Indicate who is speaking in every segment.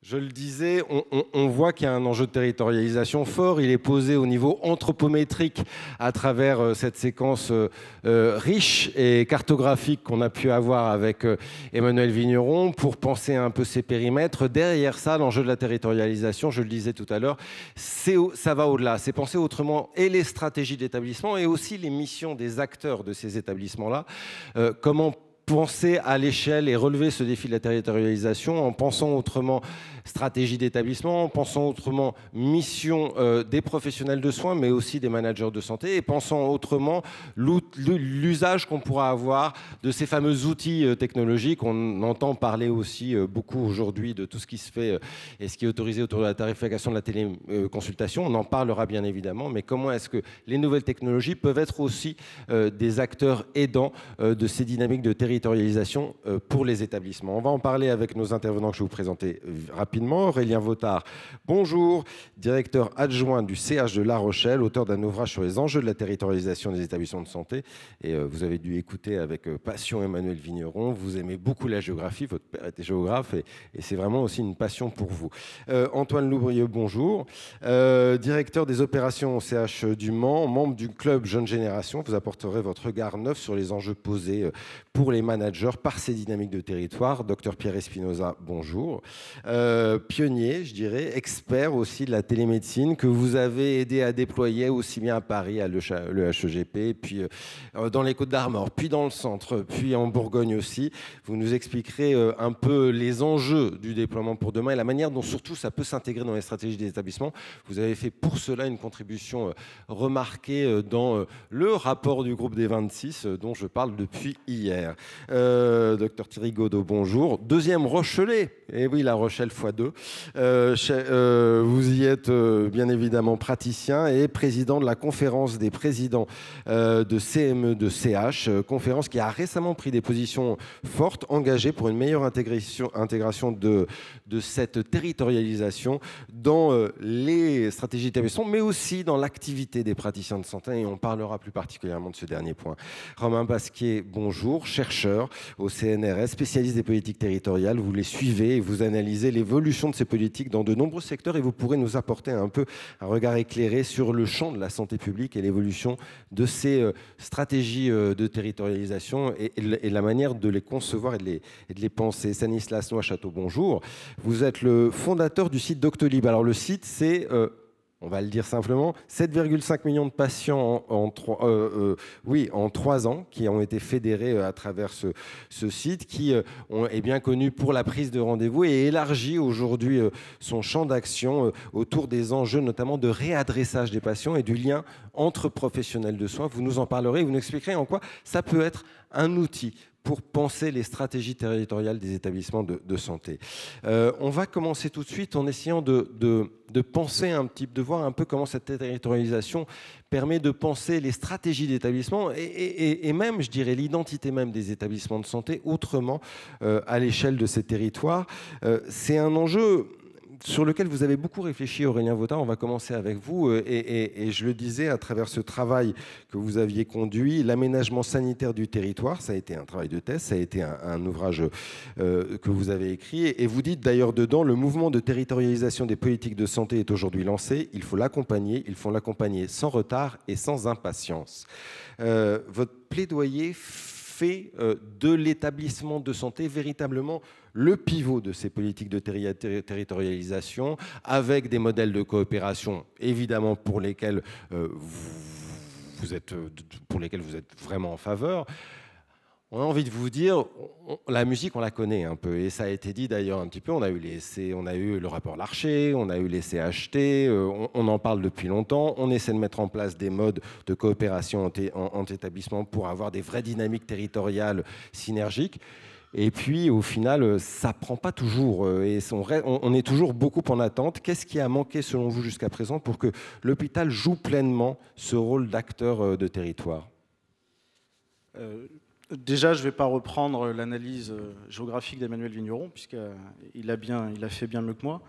Speaker 1: Je le disais, on voit qu'il y a un enjeu de territorialisation fort. Il est posé au niveau anthropométrique à travers cette séquence riche et cartographique qu'on a pu avoir avec Emmanuel Vigneron pour penser un peu ces périmètres. Derrière ça, l'enjeu de la territorialisation, je le disais tout à l'heure, ça va au-delà. C'est penser autrement et les stratégies d'établissement et aussi les missions des acteurs de ces établissements-là. Comment penser à l'échelle et relever ce défi de la territorialisation en pensant autrement stratégie d'établissement, en pensant autrement mission des professionnels de soins, mais aussi des managers de santé, et pensant autrement l'usage qu'on pourra avoir de ces fameux outils technologiques. On entend parler aussi beaucoup aujourd'hui de tout ce qui se fait et ce qui est autorisé autour de la tarification de la téléconsultation. On en parlera bien évidemment, mais comment est-ce que les nouvelles technologies peuvent être aussi des acteurs aidants de ces dynamiques de territorialisation pour les établissements. On va en parler avec nos intervenants que je vais vous présenter rapidement. Aurélien Vautard, bonjour, directeur adjoint du CH de La Rochelle, auteur d'un ouvrage sur les enjeux de la territorialisation des établissements de santé. Et vous avez dû écouter avec passion Emmanuel Vigneron. Vous aimez beaucoup la géographie, votre père était géographe et c'est vraiment aussi une passion pour vous. Antoine Loubrieux, bonjour, directeur des opérations au CH du Mans, membre du club Jeune Génération. Vous apporterez votre regard neuf sur les enjeux posés pour les managers par ces dynamiques de territoire. Docteur Pierre Espinosa, bonjour. Pionnier, je dirais, expert aussi de la télémédecine que vous avez aidé à déployer aussi bien à Paris, à l'EHEGP, puis dans les Côtes-d'Armor, puis dans le centre, puis en Bourgogne aussi. Vous nous expliquerez un peu les enjeux du déploiement pour demain et la manière dont surtout ça peut s'intégrer dans les stratégies des établissements. Vous avez fait pour cela une contribution remarquée dans le rapport du groupe des 26 dont je parle depuis hier. Docteur Thierry Godot, bonjour. Deuxième Rochelais, et oui, La Rochelle x2. Vous y êtes bien évidemment praticien et président de la conférence des présidents de CME de CH, conférence qui a récemment pris des positions fortes, engagées pour une meilleure intégration de cette territorialisation dans les stratégies d'établissement, mais aussi dans l'activité des praticiens de santé, et on parlera plus particulièrement de ce dernier point. Romain Pasquier, bonjour, chercheur au CNRS, spécialiste des politiques territoriales. Vous les suivez et vous analysez l'évolution de ces politiques dans de nombreux secteurs et vous pourrez nous apporter un peu un regard éclairé sur le champ de la santé publique et l'évolution de ces stratégies de territorialisation et la manière de les concevoir et de les penser. Stanislas Noix-Château, bonjour. Vous êtes le fondateur du site Doctolib. Alors le site, c'est... on va le dire simplement, 7,5 millions de patients en 3 ans qui ont été fédérés à travers ce site qui est bien connu pour la prise de rendez-vous et élargit aujourd'hui son champ d'action autour des enjeux notamment de réadressage des patients et du lien entre professionnels de soins. Vous nous en parlerez et vous nous expliquerez en quoi ça peut être un outil pour penser les stratégies territoriales des établissements de santé. On va commencer tout de suite en essayant de penser de voir un peu comment cette territorialisation permet de penser les stratégies d'établissement et même, je dirais, l'identité même des établissements de santé autrement à l'échelle de ces territoires. C'est un enjeu sur lequel vous avez beaucoup réfléchi, Aurélien Vautard. On va commencer avec vous. Et je le disais, à travers ce travail que vous aviez conduit, l'aménagement sanitaire du territoire, ça a été un travail de thèse, ça a été un ouvrage que vous avez écrit. Et vous dites d'ailleurs dedans, le mouvement de territorialisation des politiques de santé est aujourd'hui lancé. Il faut l'accompagner sans retard et sans impatience. Votre plaidoyer fait de l'établissement de santé véritablement le pivot de ces politiques de territorialisation, avec des modèles de coopération, évidemment, pour lesquels vous êtes vraiment en faveur. On a envie de vous dire, la musique, on la connaît un peu, et ça a été dit d'ailleurs un petit peu. On a eu le rapport Larcher, on a eu les CHT, on en parle depuis longtemps. On essaie de mettre en place des modes de coopération entre établissements pour avoir des vraies dynamiques territoriales synergiques. Et puis, au final, ça ne prend pas toujours. Et on est toujours beaucoup en attente. Qu'est-ce qui a manqué, selon vous, jusqu'à présent, pour que l'hôpital joue pleinement ce rôle d'acteur de territoire ?
Speaker 2: Déjà, je ne vais pas reprendre l'analyse géographique d'Emmanuel Vigneron, puisqu'il a fait bien mieux que moi.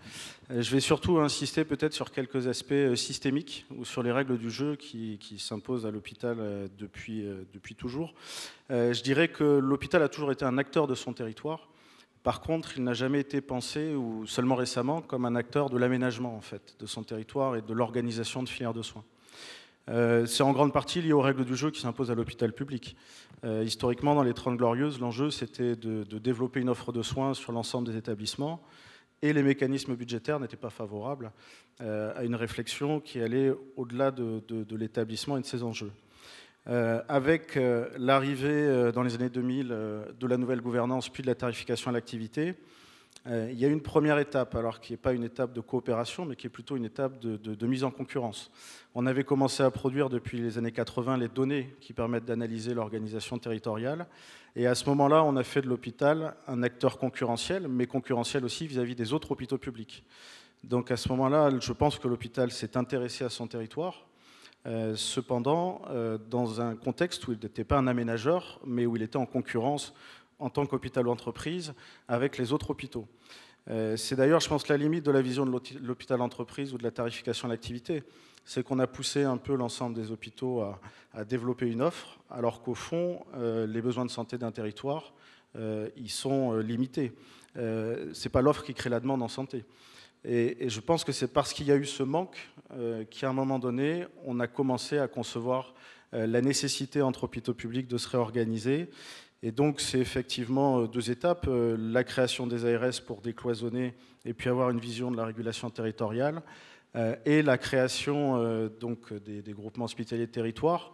Speaker 2: Je vais surtout insister peut-être sur quelques aspects systémiques ou sur les règles du jeu qui s'imposent à l'hôpital depuis toujours. Je dirais que l'hôpital a toujours été un acteur de son territoire, Par contre, il n'a jamais été pensé, ou seulement récemment, comme un acteur de l'aménagement en fait, de son territoire et de l'organisation de filières de soins. C'est en grande partie lié aux règles du jeu qui s'imposent à l'hôpital public. Historiquement, dans les 30 Glorieuses, l'enjeu c'était de développer une offre de soins sur l'ensemble des établissements, et les mécanismes budgétaires n'étaient pas favorables à une réflexion qui allait au-delà de l'établissement et de ses enjeux. Avec l'arrivée dans les années 2000 de la nouvelle gouvernance puis de la tarification à l'activité, il y a une première étape, alors qui n'est pas une étape de coopération, mais qui est plutôt une étape de mise en concurrence. On avait commencé à produire depuis les années 80 les données qui permettent d'analyser l'organisation territoriale. Et à ce moment-là, on a fait de l'hôpital un acteur concurrentiel, mais concurrentiel aussi vis-à-vis des autres hôpitaux publics. Donc à ce moment-là, je pense que l'hôpital s'est intéressé à son territoire. Cependant, dans un contexte où il n'était pas un aménageur, mais où il était en concurrence en tant qu'hôpital ou entreprise avec les autres hôpitaux. C'est d'ailleurs, je pense, la limite de la vision de l'hôpital entreprise ou de la tarification à l'activité. C'est qu'on a poussé un peu l'ensemble des hôpitaux à développer une offre, alors qu'au fond, les besoins de santé d'un territoire, ils sont limités. Ce n'est pas l'offre qui crée la demande en santé. Et je pense que c'est parce qu'il y a eu ce manque qu'à un moment donné, on a commencé à concevoir la nécessité entre hôpitaux publics de se réorganiser. Et donc, c'est effectivement deux étapes, la création des ARS pour décloisonner et puis avoir une vision de la régulation territoriale, et la création donc, des groupements hospitaliers de territoire,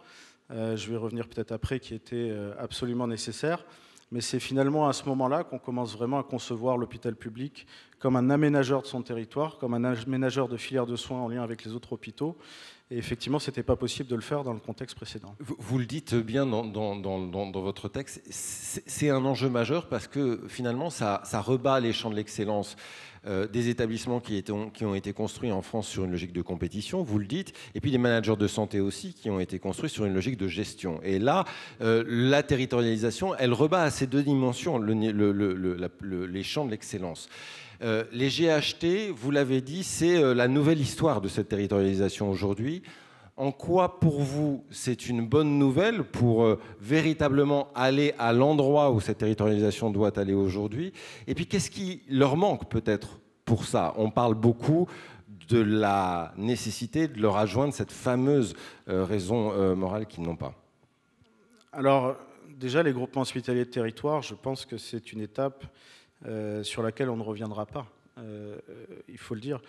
Speaker 2: je vais revenir peut-être après, qui était absolument nécessaire. Mais c'est finalement à ce moment-là qu'on commence vraiment à concevoir l'hôpital public comme un aménageur de son territoire, comme un aménageur de filières de soins en lien avec les autres hôpitaux. Et effectivement, ce n'était pas possible de le faire dans le contexte précédent.
Speaker 1: Vous le dites bien dans votre texte, c'est un enjeu majeur parce que finalement, ça rebat les champs de l'excellence des établissements qui ont été construits en France sur une logique de compétition, vous le dites, et puis des managers de santé aussi qui ont été construits sur une logique de gestion. Et là, la territorialisation, elle rebat à ces deux dimensions les champs de l'excellence. Les GHT, vous l'avez dit, c'est la nouvelle histoire de cette territorialisation aujourd'hui. En quoi, pour vous, c'est une bonne nouvelle pour véritablement aller à l'endroit où cette territorialisation doit aller aujourd'hui? Et puis, qu'est-ce qui leur manque peut-être pour ça? On parle beaucoup de la nécessité de leur adjoindre cette fameuse raison morale qu'ils n'ont pas.
Speaker 2: Alors, déjà, les groupements hospitaliers de territoire, je pense que c'est une étape sur laquelle on ne reviendra pas. Il faut le dire.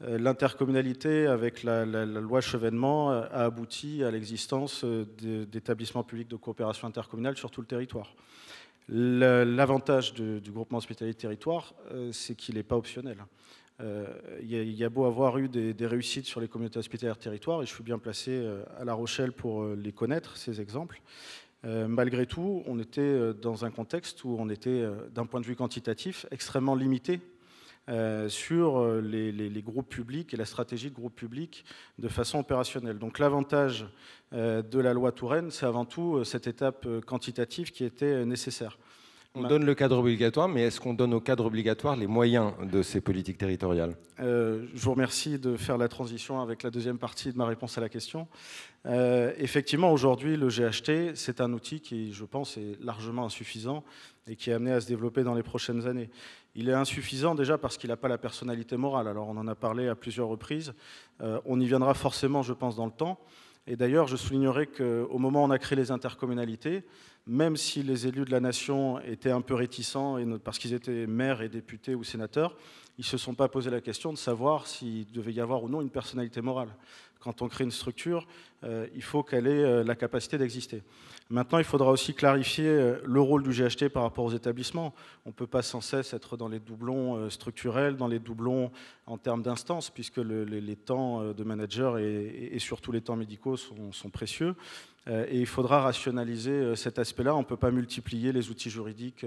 Speaker 2: L'intercommunalité, avec la loi Chevènement, a abouti à l'existence d'établissements publics de coopération intercommunale sur tout le territoire. L'avantage du groupement hospitalier de territoire, c'est qu'il n'est pas optionnel. Il y a beau avoir eu des réussites sur les communautés hospitalières de territoire, et je suis bien placé à La Rochelle pour les connaître, ces exemples. Malgré tout, on était dans un contexte où on était, d'un point de vue quantitatif, extrêmement limité sur les groupes publics et la stratégie de groupe public de façon opérationnelle. Donc l'avantage de la loi Touraine, c'est avant tout cette étape quantitative qui était nécessaire.
Speaker 1: On donne le cadre obligatoire, mais est-ce qu'on donne au cadre obligatoire les moyens de ces politiques territoriales?
Speaker 2: Je vous remercie de faire la transition avec la deuxième partie de ma réponse à la question. Effectivement, aujourd'hui, le GHT, c'est un outil qui, je pense, est largement insuffisant et qui est amené à se développer dans les prochaines années. Il est insuffisant déjà parce qu'il n'a pas la personnalité morale. Alors, on en a parlé à plusieurs reprises. On y viendra forcément, je pense, dans le temps. Et d'ailleurs, je soulignerai qu'au moment où on a créé les intercommunalités, même si les élus de la nation étaient un peu réticents, parce qu'ils étaient maires et députés ou sénateurs, ils ne se sont pas posé la question de savoir s'il devait y avoir ou non une personnalité morale. Quand on crée une structure, il faut qu'elle ait la capacité d'exister. Maintenant, il faudra aussi clarifier le rôle du GHT par rapport aux établissements. On ne peut pas sans cesse être dans les doublons structurels, dans les doublons en termes d'instances, puisque les temps de manager et surtout les temps médicaux sont précieux. Et il faudra rationaliser cet aspect-là. On ne peut pas multiplier les outils juridiques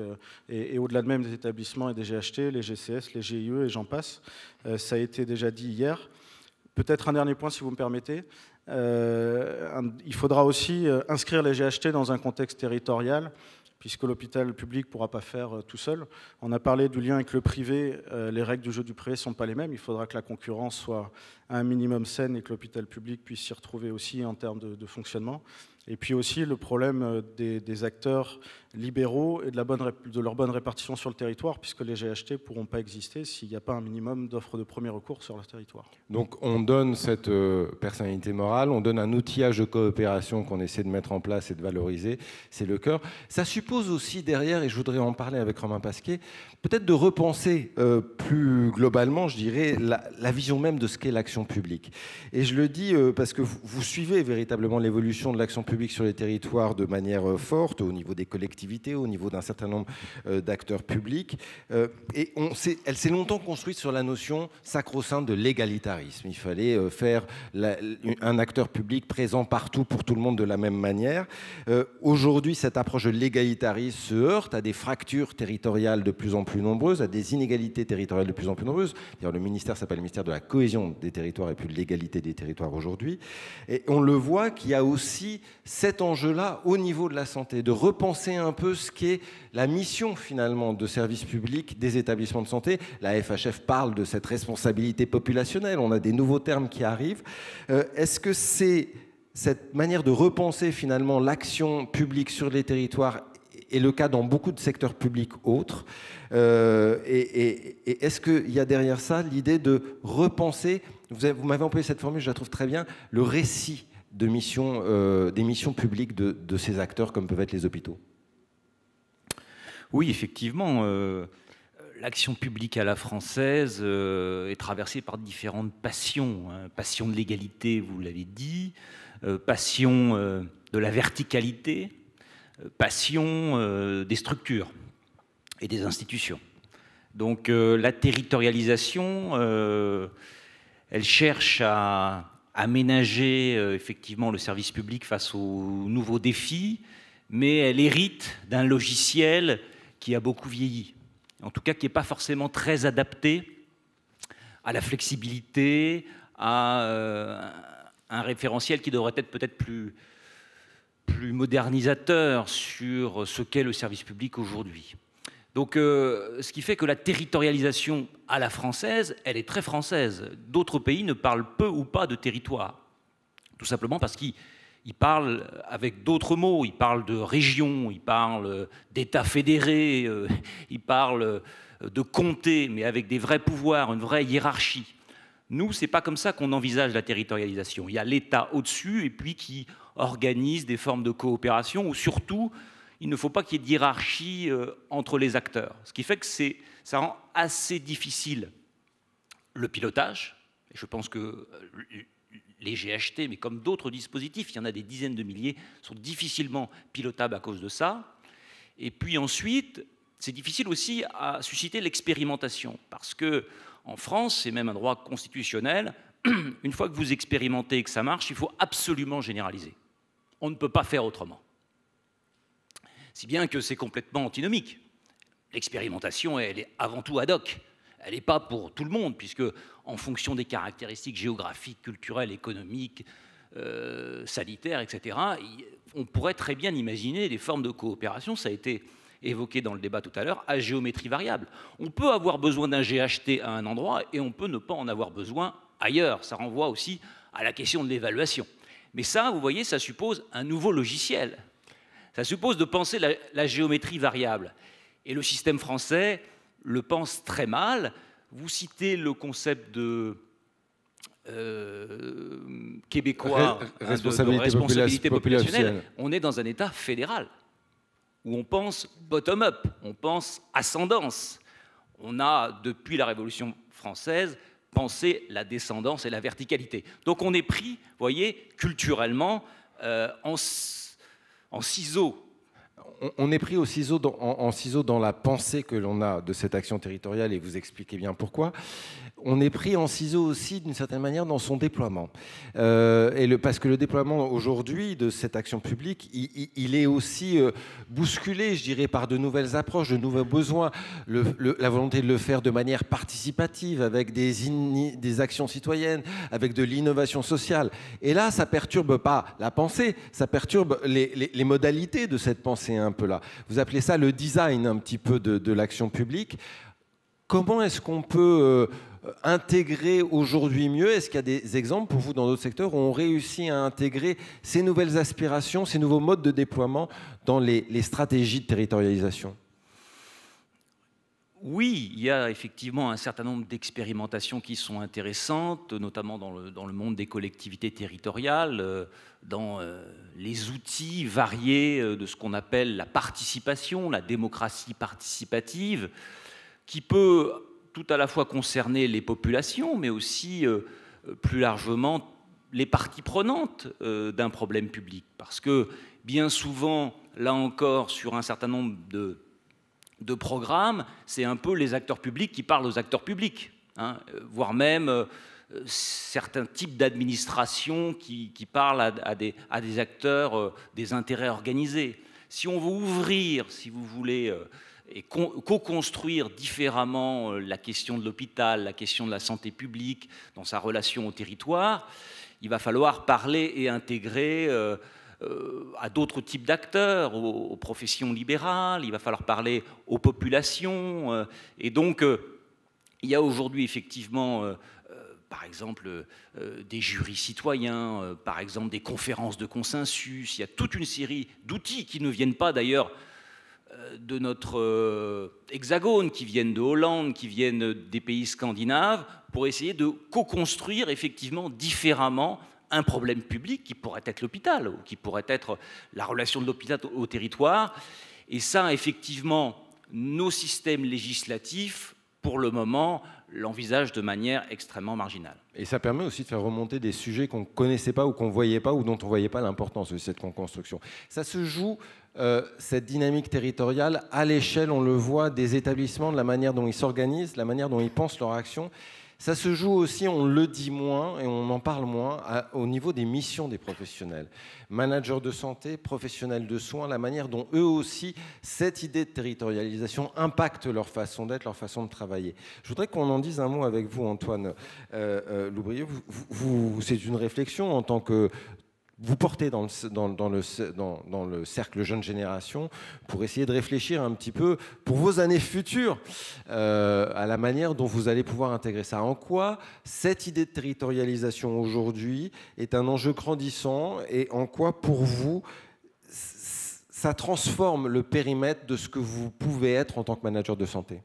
Speaker 2: et au-delà de même des établissements et des GHT, les GCS, les GIE et j'en passe. Ça a été déjà dit hier. Peut-être un dernier point, si vous me permettez. Il faudra aussi inscrire les GHT dans un contexte territorial, puisque l'hôpital public ne pourra pas faire tout seul. On a parlé du lien avec le privé. Les règles du jeu du privé ne sont pas les mêmes. Il faudra que la concurrence soit à un minimum saine et que l'hôpital public puisse s'y retrouver aussi en termes de fonctionnement. Et puis aussi le problème des acteurs libéraux et de leur bonne répartition sur le territoire, puisque les GHT ne pourront pas exister s'il n'y a pas un minimum d'offres de premier recours sur leur territoire.
Speaker 1: Donc on donne cette personnalité morale, on donne un outillage de coopération qu'on essaie de mettre en place et de valoriser, c'est le cœur. Ça suppose aussi derrière, et je voudrais en parler avec Romain Pasquier, peut-être de repenser plus globalement, je dirais, la vision même de ce qu'est l'action publique. Et je le dis parce que vous suivez véritablement l'évolution de l'action publique sur les territoires de manière forte, au niveau des collectivités, au niveau d'un certain nombre d'acteurs publics. Et elle s'est longtemps construite sur la notion sacro-sainte de l'égalitarisme. Il fallait faire un acteur public présent partout pour tout le monde de la même manière. Aujourd'hui, cette approche de l'égalitarisme se heurte à des fractures territoriales de plus en plus nombreuses, à des inégalités territoriales de plus en plus nombreuses. D'ailleurs, le ministère s'appelle le ministère de la cohésion des territoires et puis de l'égalité des territoires aujourd'hui. Et on le voit qu'il y a aussi cet enjeu-là au niveau de la santé, de repenser un peu ce qu'est la mission finalement de service public des établissements de santé. La FHF parle de cette responsabilité populationnelle, on a des nouveaux termes qui arrivent. Est-ce que c'est cette manière de repenser finalement l'action publique sur les territoires est le cas dans beaucoup de secteurs publics autres et est-ce qu'il y a derrière ça l'idée de repenser, vous m'avez employé cette formule, je la trouve très bien, le récit de des missions publiques de ces acteurs comme peuvent être les hôpitaux?
Speaker 3: Oui, effectivement, l'action publique à la française est traversée par différentes passions. Passion de l'égalité, vous l'avez dit, passion de la verticalité, passion des structures et des institutions. Donc la territorialisation, elle cherche à aménager effectivement le service public face aux nouveaux défis, mais elle hérite d'un logiciel qui a beaucoup vieilli, en tout cas qui n'est pas forcément très adapté à la flexibilité, à un référentiel qui devrait être peut-être plus modernisateur sur ce qu'est le service public aujourd'hui. Donc ce qui fait que la territorialisation à la française, elle est très française. D'autres pays ne parlent peu ou pas de territoire, tout simplement parce qu'ils parlent avec d'autres mots. Ils parlent de région, ils parlent d'État fédéré, ils parlent de comté, mais avec des vrais pouvoirs, une vraie hiérarchie. Nous, ce n'est pas comme ça qu'on envisage la territorialisation. Il y a l'État au-dessus et puis qui organise des formes de coopération où surtout, il ne faut pas qu'il y ait de hiérarchie entre les acteurs. Ce qui fait que ça rend assez difficile le pilotage. Et je pense que les GHT, mais comme d'autres dispositifs, il y en a des dizaines de milliers, sont difficilement pilotables à cause de ça. Et puis ensuite, c'est difficile aussi à susciter l'expérimentation, parce qu'en France, c'est même un droit constitutionnel, une fois que vous expérimentez et que ça marche, il faut absolument généraliser. On ne peut pas faire autrement. Si bien que c'est complètement antinomique. L'expérimentation, elle est avant tout ad hoc. Elle n'est pas pour tout le monde, puisque en fonction des caractéristiques géographiques, culturelles, économiques, sanitaires, etc., on pourrait très bien imaginer des formes de coopération, ça a été évoqué dans le débat tout à l'heure, à géométrie variable. On peut avoir besoin d'un GHT à un endroit et on peut ne pas en avoir besoin ailleurs. Ça renvoie aussi à la question de l'évaluation. Mais ça, vous voyez, ça suppose un nouveau logiciel. Ça suppose de penser la géométrie variable. Et le système français le pense très mal. Vous citez le concept de québécois de responsabilité populationnelle. On est dans un État fédéral où on pense bottom-up, on pense ascendance. On a, depuis la Révolution française, pensé la descendance et la verticalité. Donc on est pris, vous voyez, culturellement en ciseaux.
Speaker 1: On est pris en ciseaux dans la pensée que l'on a de cette action territoriale, et vous expliquez bien pourquoi. On est pris en ciseaux aussi, d'une certaine manière, dans son déploiement. Parce que le déploiement aujourd'hui de cette action publique, il est aussi bousculé, je dirais, par de nouvelles approches, de nouveaux besoins. La volonté de le faire de manière participative, avec des actions citoyennes, avec de l'innovation sociale. Et là, ça ne perturbe pas la pensée, ça perturbe les modalités de cette pensée un peu là. Vous appelez ça le design un petit peu de l'action publique. Comment est-ce qu'on peut intégrer aujourd'hui mieux? Est-ce qu'il y a des exemples pour vous dans d'autres secteurs où on réussit à intégrer ces nouvelles aspirations, ces nouveaux modes de déploiement dans les stratégies de territorialisation?
Speaker 3: Oui, il y a effectivement un certain nombre d'expérimentations qui sont intéressantes, notamment dans le monde des collectivités territoriales, dans les outils variés de ce qu'on appelle la participation, la démocratie participative, qui peut tout à la fois concerner les populations, mais aussi plus largement les parties prenantes d'un problème public. Parce que bien souvent, là encore, sur un certain nombre de programmes, c'est un peu les acteurs publics qui parlent aux acteurs publics, hein, voire même certains types d'administration qui parlent à des acteurs des intérêts organisés. Si on veut ouvrir, si vous voulez, et co-construire différemment la question de l'hôpital, la question de la santé publique dans sa relation au territoire, il va falloir parler et intégrer à d'autres types d'acteurs, aux professions libérales, il va falloir parler aux populations. Et donc, il y a aujourd'hui effectivement, par exemple, des jurys citoyens, par exemple des conférences de consensus, il y a toute une série d'outils qui ne viennent pas d'ailleurs de notre hexagone, qui viennent de Hollande, qui viennent des pays scandinaves, pour essayer de co-construire effectivement différemment un problème public qui pourrait être l'hôpital, ou qui pourrait être la relation de l'hôpital au territoire. Et ça, effectivement, nos systèmes législatifs, pour le moment, l'envisagent de manière extrêmement marginale.
Speaker 1: Et ça permet aussi de faire remonter des sujets qu'on ne connaissait pas ou qu'on ne voyait pas ou dont on ne voyait pas l'importance de cette co-construction. Ça se joue, cette dynamique territoriale, à l'échelle, on le voit, des établissements, de la manière dont ils s'organisent, la manière dont ils pensent leur action. Ça se joue aussi, on le dit moins et on en parle moins, au niveau des missions des professionnels. Managers de santé, professionnels de soins, la manière dont eux aussi, cette idée de territorialisation impacte leur façon d'être, leur façon de travailler. Je voudrais qu'on en dise un mot avec vous, Antoine Loubrier. C'est une réflexion en tant que... Vous portez dans le cercle jeune génération pour essayer de réfléchir un petit peu pour vos années futures à la manière dont vous allez pouvoir intégrer ça. En quoi cette idée de territorialisation aujourd'hui est un enjeu grandissant et en quoi pour vous ça transforme le périmètre de ce que vous pouvez être en tant que manager de santé?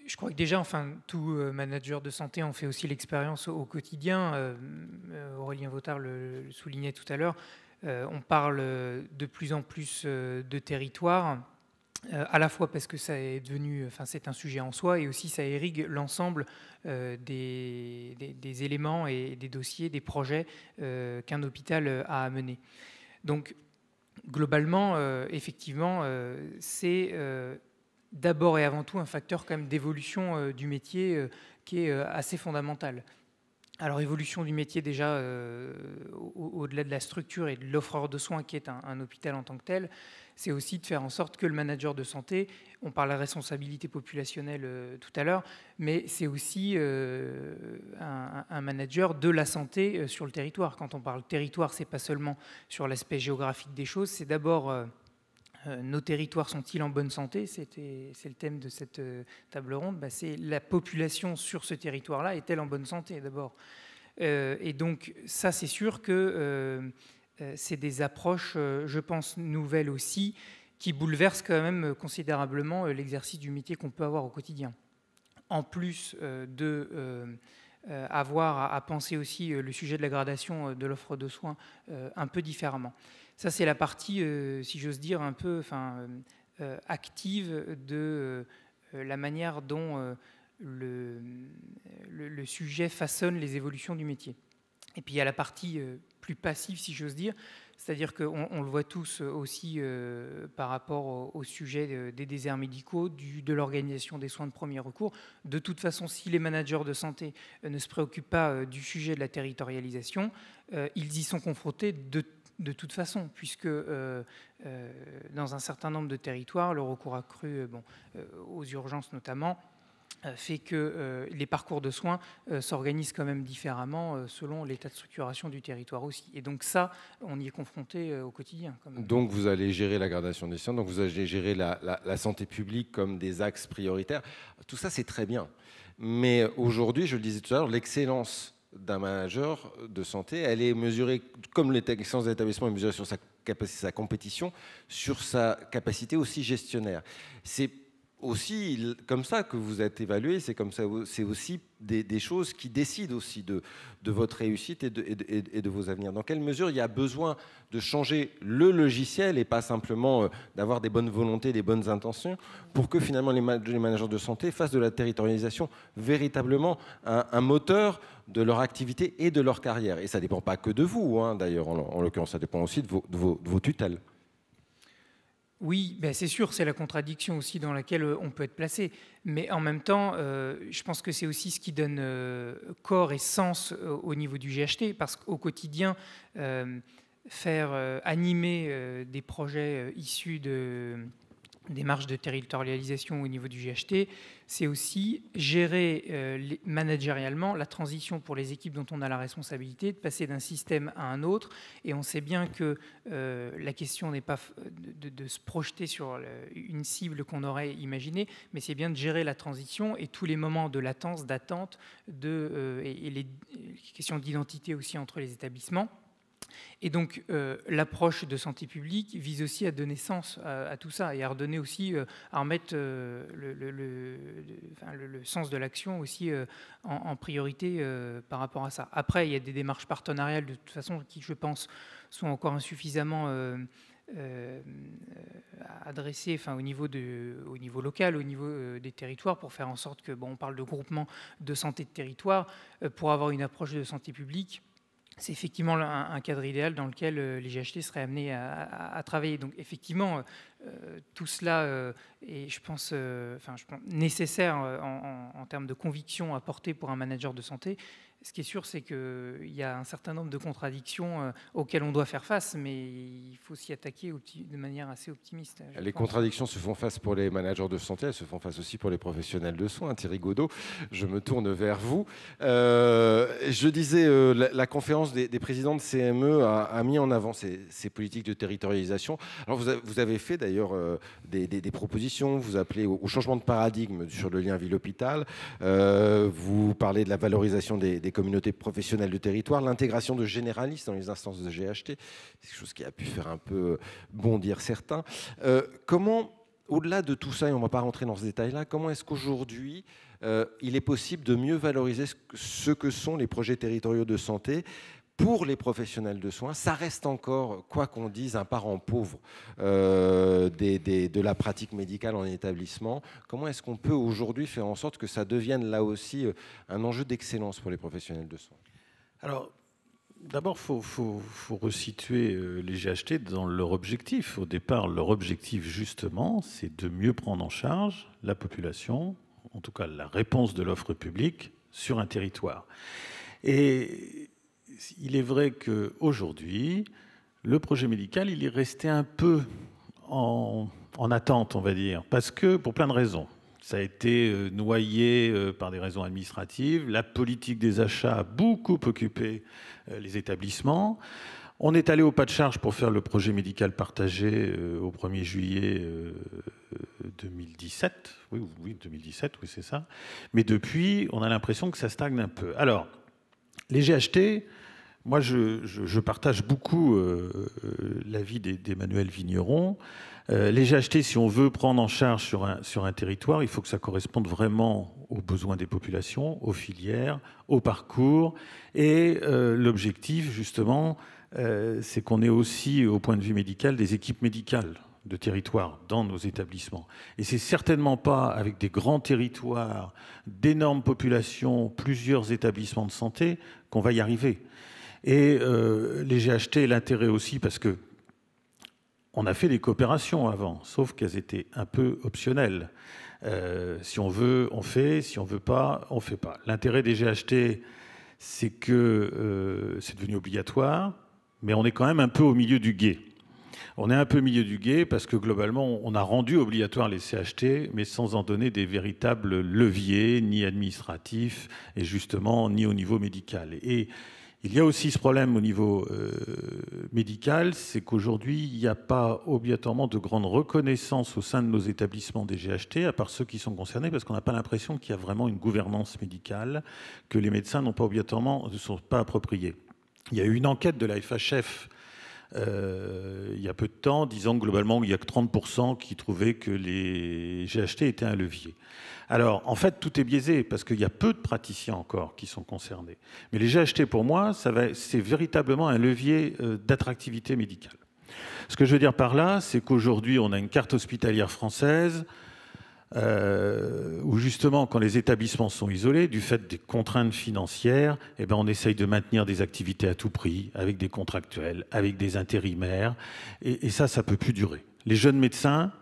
Speaker 4: Je crois que déjà, enfin, tout manager de santé en fait aussi l'expérience au quotidien. Aurélien Vautard le soulignait tout à l'heure. On parle de plus en plus de territoire, à la fois parce que ça est devenu, enfin, c'est un sujet en soi, et aussi ça irrigue l'ensemble des éléments et des dossiers, des projets qu'un hôpital a à mener. Donc, globalement, effectivement, c'est d'abord et avant tout un facteur quand même d'évolution du métier qui est assez fondamental. Alors, évolution du métier déjà au-delà de la structure et de l'offreur de soins qui est un hôpital en tant que tel, c'est aussi de faire en sorte que le manager de santé, on parle de responsabilité populationnelle tout à l'heure, mais c'est aussi un manager de la santé sur le territoire. Quand on parle territoire, c'est pas seulement sur l'aspect géographique des choses, c'est d'abord... nos territoires sont-ils en bonne santé? C'est le thème de cette table ronde. C'est la population sur ce territoire-là est-elle en bonne santé d'abord? Et donc ça, c'est sûr que c'est des approches, je pense, nouvelles aussi, qui bouleversent quand même considérablement l'exercice du métier qu'on peut avoir au quotidien. En plus avoir à penser aussi le sujet de la gradation de l'offre de soins un peu différemment. Ça, c'est la partie, si j'ose dire, un peu active de la manière dont le sujet façonne les évolutions du métier. Et puis, il y a la partie plus passive, si j'ose dire, c'est-à-dire qu'on le voit tous aussi par rapport au sujet des déserts médicaux, de l'organisation des soins de premier recours. De toute façon, si les managers de santé ne se préoccupent pas du sujet de la territorialisation, ils y sont confrontés de toute façon, puisque dans un certain nombre de territoires, le recours accru aux urgences notamment fait que les parcours de soins s'organisent quand même différemment selon l'état de structuration du territoire aussi. Et donc ça, on y est confronté au quotidien.
Speaker 1: Donc vous allez gérer la gradation des soins, donc vous allez gérer la santé publique comme des axes prioritaires. Tout ça, c'est très bien. Mais aujourd'hui, je le disais tout à l'heure, l'excellence d'un manager de santé, elle est mesurée, comme l'excellence d'établissement est mesurée sur sa capacité, sa compétition, sur sa capacité aussi gestionnaire. C'est aussi comme ça que vous êtes évalué, c'est comme ça, c'est aussi des choses qui décident aussi de votre réussite et de vos avenirs. Dans quelle mesure il y a besoin de changer le logiciel et pas simplement d'avoir des bonnes volontés, des bonnes intentions pour que finalement les managers de santé fassent de la territorialisation véritablement un moteur de leur activité et de leur carrière. Et ça ne dépend pas que de vous, hein, d'ailleurs, en l'occurrence, ça dépend aussi de vos tutelles.
Speaker 4: Oui, ben c'est sûr, c'est la contradiction aussi dans laquelle on peut être placé. Mais en même temps, je pense que c'est aussi ce qui donne corps et sens au niveau du GHT, parce qu'au quotidien, faire animer des projets issus de démarches de territorialisation au niveau du GHT, c'est aussi gérer managérialement la transition pour les équipes dont on a la responsabilité de passer d'un système à un autre. Et on sait bien que la question n'est pas de se projeter sur une cible qu'on aurait imaginée, mais c'est bien de gérer la transition et tous les moments de latence, d'attente, et les questions d'identité aussi entre les établissements. Et donc, l'approche de santé publique vise aussi à donner sens à tout ça et à redonner aussi, à remettre le sens de l'action aussi en priorité par rapport à ça. Après, il y a des démarches partenariales de toute façon qui, je pense, sont encore insuffisamment adressées, au niveau local, au niveau des territoires, pour faire en sorte que, on parle de groupement de santé de territoire, pour avoir une approche de santé publique. C'est effectivement un cadre idéal dans lequel les GHT seraient amenés à travailler. Donc effectivement, tout cela est, je pense, nécessaire en termes de conviction à porter pour un manager de santé. Ce qui est sûr, c'est qu'il y a un certain nombre de contradictions auxquelles on doit faire face, mais il faut s'y attaquer de manière assez optimiste.
Speaker 1: Les contradictions se font face pour les managers de santé, elles se font face aussi pour les professionnels de soins. Thierry Gaudot, je me tourne vers vous. Je disais, la conférence des présidents de CME a mis en avant ces politiques de territorialisation. Alors vous avez fait d'ailleurs des propositions, vous appelez au changement de paradigme sur le lien ville-hôpital, vous parlez de la valorisation des communautés professionnelles du territoire, l'intégration de généralistes dans les instances de GHT, c'est quelque chose qui a pu faire un peu bondir certains. Comment, au-delà de tout ça, et on ne va pas rentrer dans ce détail-là, comment est-ce qu'aujourd'hui, il est possible de mieux valoriser ce que sont les projets territoriaux de santé pour les professionnels de soins? Ça reste encore, quoi qu'on dise, un parent pauvre de la pratique médicale en établissement. Comment est-ce qu'on peut aujourd'hui faire en sorte que ça devienne là aussi un enjeu d'excellence pour les professionnels de soins?
Speaker 5: Alors, d'abord, il faut resituer les GHT dans leur objectif. Au départ, leur objectif, justement, c'est de mieux prendre en charge la population, en tout cas la réponse de l'offre publique sur un territoire. Et il est vrai qu'aujourd'hui, le projet médical, il est resté un peu en attente, on va dire, parce que pour plein de raisons. Ça a été noyé par des raisons administratives. La politique des achats a beaucoup occupé les établissements. On est allé au pas de charge pour faire le projet médical partagé au 1er juillet 2017. Oui, 2017, oui, c'est ça. Mais depuis, on a l'impression que ça stagne un peu. Alors, les GHT, moi, je partage beaucoup l'avis d'Emmanuel Vigneron. Les GHT, si on veut prendre en charge sur un territoire, il faut que ça corresponde vraiment aux besoins des populations, aux filières, au parcours. Et l'objectif, justement, c'est qu'on ait aussi, au point de vue médical, des équipes médicales de territoire dans nos établissements. Et c'est certainement pas avec des grands territoires, d'énormes populations, plusieurs établissements de santé qu'on va y arriver. Et les GHT, l'intérêt aussi, parce que on a fait des coopérations avant, sauf qu'elles étaient un peu optionnelles. Si on veut, on fait. Si on veut pas, on fait pas. L'intérêt des GHT, c'est que c'est devenu obligatoire, mais on est quand même un peu au milieu du gué. On est un peu au milieu du gué parce que globalement, on a rendu obligatoire les CHT, mais sans en donner des véritables leviers, ni administratifs, et justement, ni au niveau médical. Et il y a aussi ce problème au niveau médical, c'est qu'aujourd'hui, il n'y a pas obligatoirement de grande reconnaissance au sein de nos établissements des GHT, à part ceux qui sont concernés, parce qu'on n'a pas l'impression qu'il y a vraiment une gouvernance médicale, que les médecins n'ont pas obligatoirement, ne sont pas appropriés. Il y a eu une enquête de la FHF il y a peu de temps, disant que globalement, il n'y a que 30% qui trouvaient que les GHT étaient un levier. Alors, en fait, tout est biaisé, parce qu'il y a peu de praticiens encore qui sont concernés. Mais les GHT, pour moi, c'est véritablement un levier d'attractivité médicale. Ce que je veux dire par là, c'est qu'aujourd'hui, on a une carte hospitalière française, où justement, quand les établissements sont isolés, du fait des contraintes financières, eh ben, on essaye de maintenir des activités à tout prix, avec des contractuels, avec des intérimaires, et ça ne peut plus durer. Les jeunes médecins,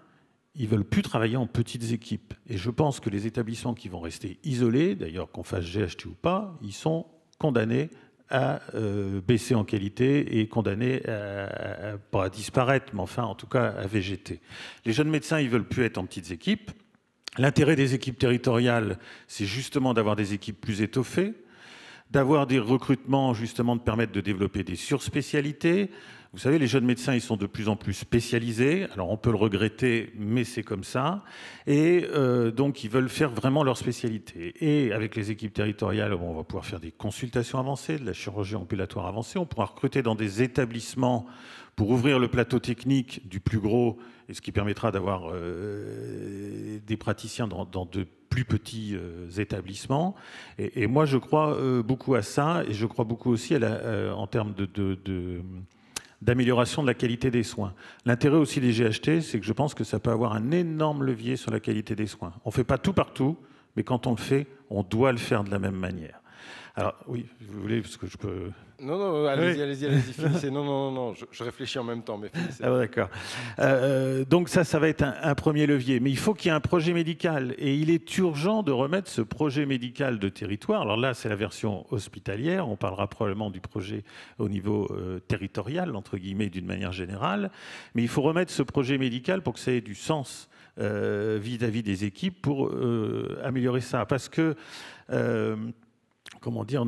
Speaker 5: ils ne veulent plus travailler en petites équipes. Et je pense que les établissements qui vont rester isolés, d'ailleurs qu'on fasse GHT ou pas, ils sont condamnés à baisser en qualité et condamnés pas à disparaître, mais enfin, en tout cas, à végéter. Les jeunes médecins, ils ne veulent plus être en petites équipes. L'intérêt des équipes territoriales, c'est justement d'avoir des équipes plus étoffées, d'avoir des recrutements, justement, de permettre de développer des surspécialités. Vous savez, les jeunes médecins, ils sont de plus en plus spécialisés. Alors, on peut le regretter, mais c'est comme ça. Et donc, ils veulent faire vraiment leur spécialité. Et avec les équipes territoriales, on va pouvoir faire des consultations avancées, de la chirurgie ambulatoire avancée. On pourra recruter dans des établissements pour ouvrir le plateau technique du plus gros, et ce qui permettra d'avoir des praticiens dans de plus petits établissements. Et moi, je crois beaucoup à ça, et je crois beaucoup aussi en termes d'amélioration de la qualité des soins. L'intérêt aussi des GHT, c'est que je pense que ça peut avoir un énorme levier sur la qualité des soins. On ne fait pas tout partout, mais quand on le fait, on doit le faire de la même manière. Alors, oui, vous voulez, parce que je peux...
Speaker 1: Non, allez-y, finissez. Non, je réfléchis en même temps, mais finissez.
Speaker 5: Ah, d'accord. Donc ça va être un premier levier. Mais il faut qu'il y ait un projet médical. Et il est urgent de remettre ce projet médical de territoire. Alors là, c'est la version hospitalière. On parlera probablement du projet au niveau territorial, entre guillemets, d'une manière générale. Mais il faut remettre ce projet médical pour que ça ait du sens vis-à-vis des équipes pour améliorer ça. Parce que... comment dire,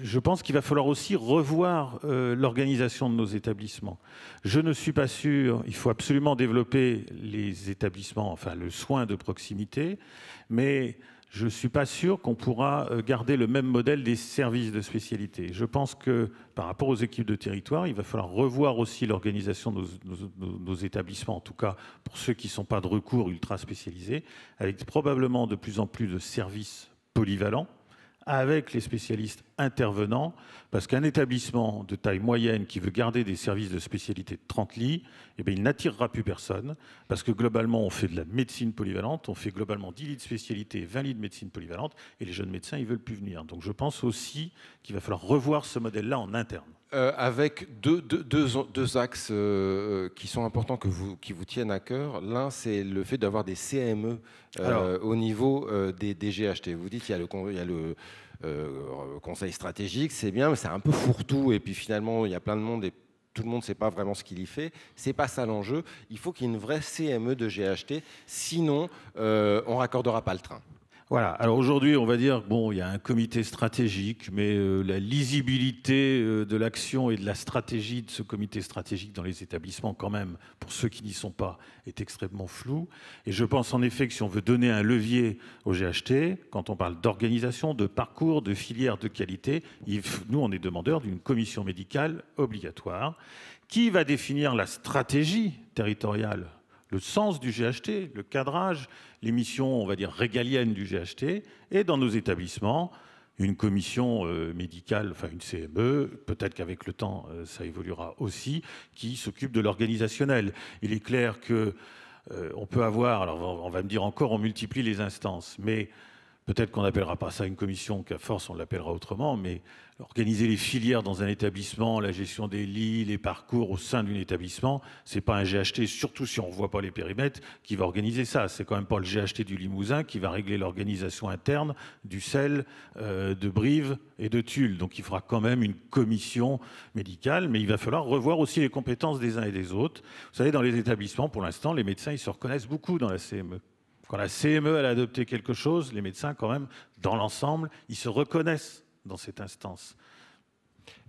Speaker 5: je pense qu'il va falloir aussi revoir l'organisation de nos établissements. Je ne suis pas sûr, il faut absolument développer les établissements, enfin le soin de proximité, mais je ne suis pas sûr qu'on pourra garder le même modèle des services de spécialité. Je pense que par rapport aux équipes de territoire, il va falloir revoir aussi l'organisation de nos établissements, en tout cas pour ceux qui ne sont pas de recours ultra spécialisés, avec probablement de plus en plus de services polyvalents, avec les spécialistes intervenants, parce qu'un établissement de taille moyenne qui veut garder des services de spécialité de 30 lits, eh bien, il n'attirera plus personne, parce que globalement, on fait de la médecine polyvalente, on fait globalement 10 lits de spécialité, 20 lits de médecine polyvalente, et les jeunes médecins, ils ne veulent plus venir. Donc je pense aussi qu'il va falloir revoir ce modèle-là en interne.
Speaker 1: Avec deux axes qui sont importants, qui vous tiennent à cœur. L'un, c'est le fait d'avoir des CME au niveau des GHT. Vous dites qu'il y a le conseil stratégique, c'est bien, mais c'est un peu fourre-tout. Et puis finalement, il y a plein de monde et tout le monde ne sait pas vraiment ce qu'il y fait. C'est pas ça l'enjeu. Il faut qu'il y ait une vraie CME de GHT. Sinon, on raccordera pas le train.
Speaker 5: Voilà. Alors aujourd'hui, on va dire, bon, il y a un comité stratégique, mais la lisibilité de l'action et de la stratégie de ce comité stratégique dans les établissements, quand même, pour ceux qui n'y sont pas, est extrêmement floue. Et je pense en effet que si on veut donner un levier au GHT, quand on parle d'organisation, de parcours, de filière de qualité, nous, on est demandeurs d'une commission médicale obligatoire qui va définir la stratégie territoriale, le sens du GHT, le cadrage, les missions, on va dire, régaliennes du GHT, et dans nos établissements, une commission médicale, enfin une CME, peut-être qu'avec le temps, ça évoluera aussi, qui s'occupe de l'organisationnel. Il est clair que on peut avoir, alors on va me dire encore, on multiplie les instances, mais Peut-être qu'on n'appellera pas ça une commission, qu'à force on l'appellera autrement, mais organiser les filières dans un établissement, la gestion des lits, les parcours au sein d'un établissement, c'est pas un GHT, surtout si on ne voit pas les périmètres, qui va organiser ça. C'est quand même pas le GHT du Limousin qui va régler l'organisation interne du sel, de Brive et de Tulle. Donc il faudra quand même une commission médicale, mais il va falloir revoir aussi les compétences des uns et des autres. Vous savez, dans les établissements, pour l'instant, les médecins, ils se reconnaissent beaucoup dans la CME. Quand la CME elle a adopté quelque chose, les médecins, quand même, dans l'ensemble, ils se reconnaissent dans cette instance.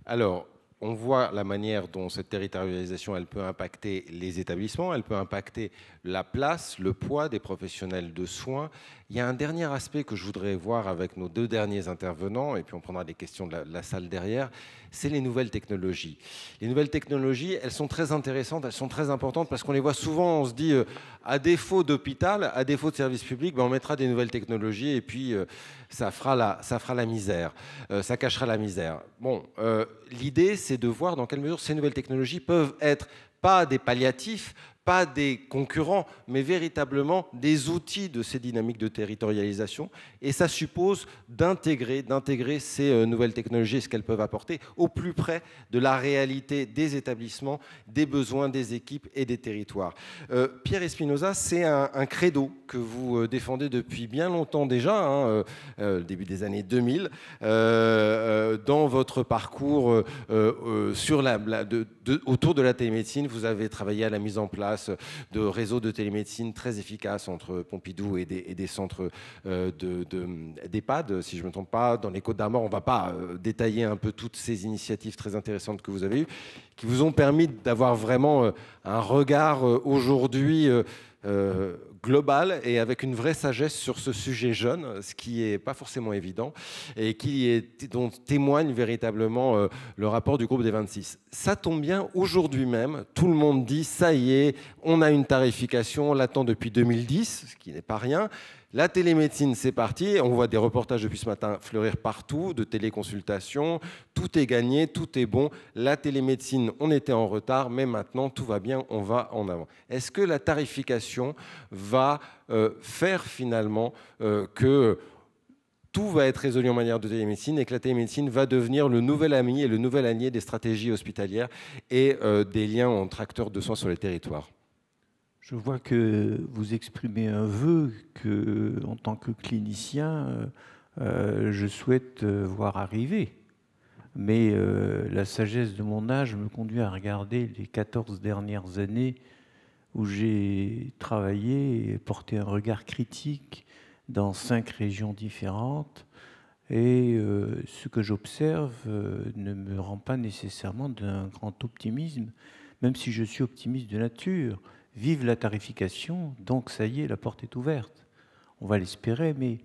Speaker 1: Alors, on voit la manière dont cette territorialisation elle peut impacter les établissements, elle peut impacter la place, le poids des professionnels de soins. Il y a un dernier aspect que je voudrais voir avec nos deux derniers intervenants, et puis on prendra des questions de la salle derrière, c'est les nouvelles technologies. Les nouvelles technologies, elles sont très intéressantes, elles sont très importantes, parce qu'on les voit souvent, on se dit, à défaut d'hôpital, à défaut de service public, on mettra des nouvelles technologies, et puis ça fera la misère, ça cachera la misère. Bon, l'idée, c'est de voir dans quelle mesure ces nouvelles technologies peuvent être pas des palliatifs, pas des concurrents, mais véritablement des outils de ces dynamiques de territorialisation. Et ça suppose d'intégrer ces nouvelles technologies et ce qu'elles peuvent apporter au plus près de la réalité des établissements, des besoins des équipes et des territoires. Pierre Espinosa, c'est un credo que vous défendez depuis bien longtemps déjà, début des années 2000, dans votre parcours autour de la télémédecine. Vous avez travaillé à la mise en place de réseaux de télémédecine très efficaces entre Pompidou et des centres d'EHPAD, si je ne me trompe pas. Dans les Côtes-d'Armor, on ne va pas détailler un peu toutes ces initiatives très intéressantes que vous avez eues, qui vous ont permis d'avoir vraiment un regard aujourd'hui global et avec une vraie sagesse sur ce sujet jeune, ce qui n'est pas forcément évident et dont témoigne véritablement le rapport du groupe des 26. Ça tombe bien, aujourd'hui même, tout le monde dit ça y est, on a une tarification, on l'attend depuis 2010, ce qui n'est pas rien. La télémédecine, c'est parti. On voit des reportages depuis ce matin fleurir partout, de téléconsultations. Tout est gagné, tout est bon. La télémédecine, on était en retard, mais maintenant, tout va bien, on va en avant. Est-ce que la tarification va faire finalement que tout va être résolu en matière de télémédecine et que la télémédecine va devenir le nouvel ami et le nouvel allié des stratégies hospitalières et des liens entre acteurs de soins sur les territoires?
Speaker 6: Je vois que vous exprimez un vœu que, en tant que clinicien, je souhaite voir arriver. Mais la sagesse de mon âge me conduit à regarder les 14 dernières années où j'ai travaillé et porté un regard critique dans 5 régions différentes. Et ce que j'observe ne me rend pas nécessairement d'un grand optimisme, même si je suis optimiste de nature. Vive la tarification, donc ça y est, la porte est ouverte. On va l'espérer, mais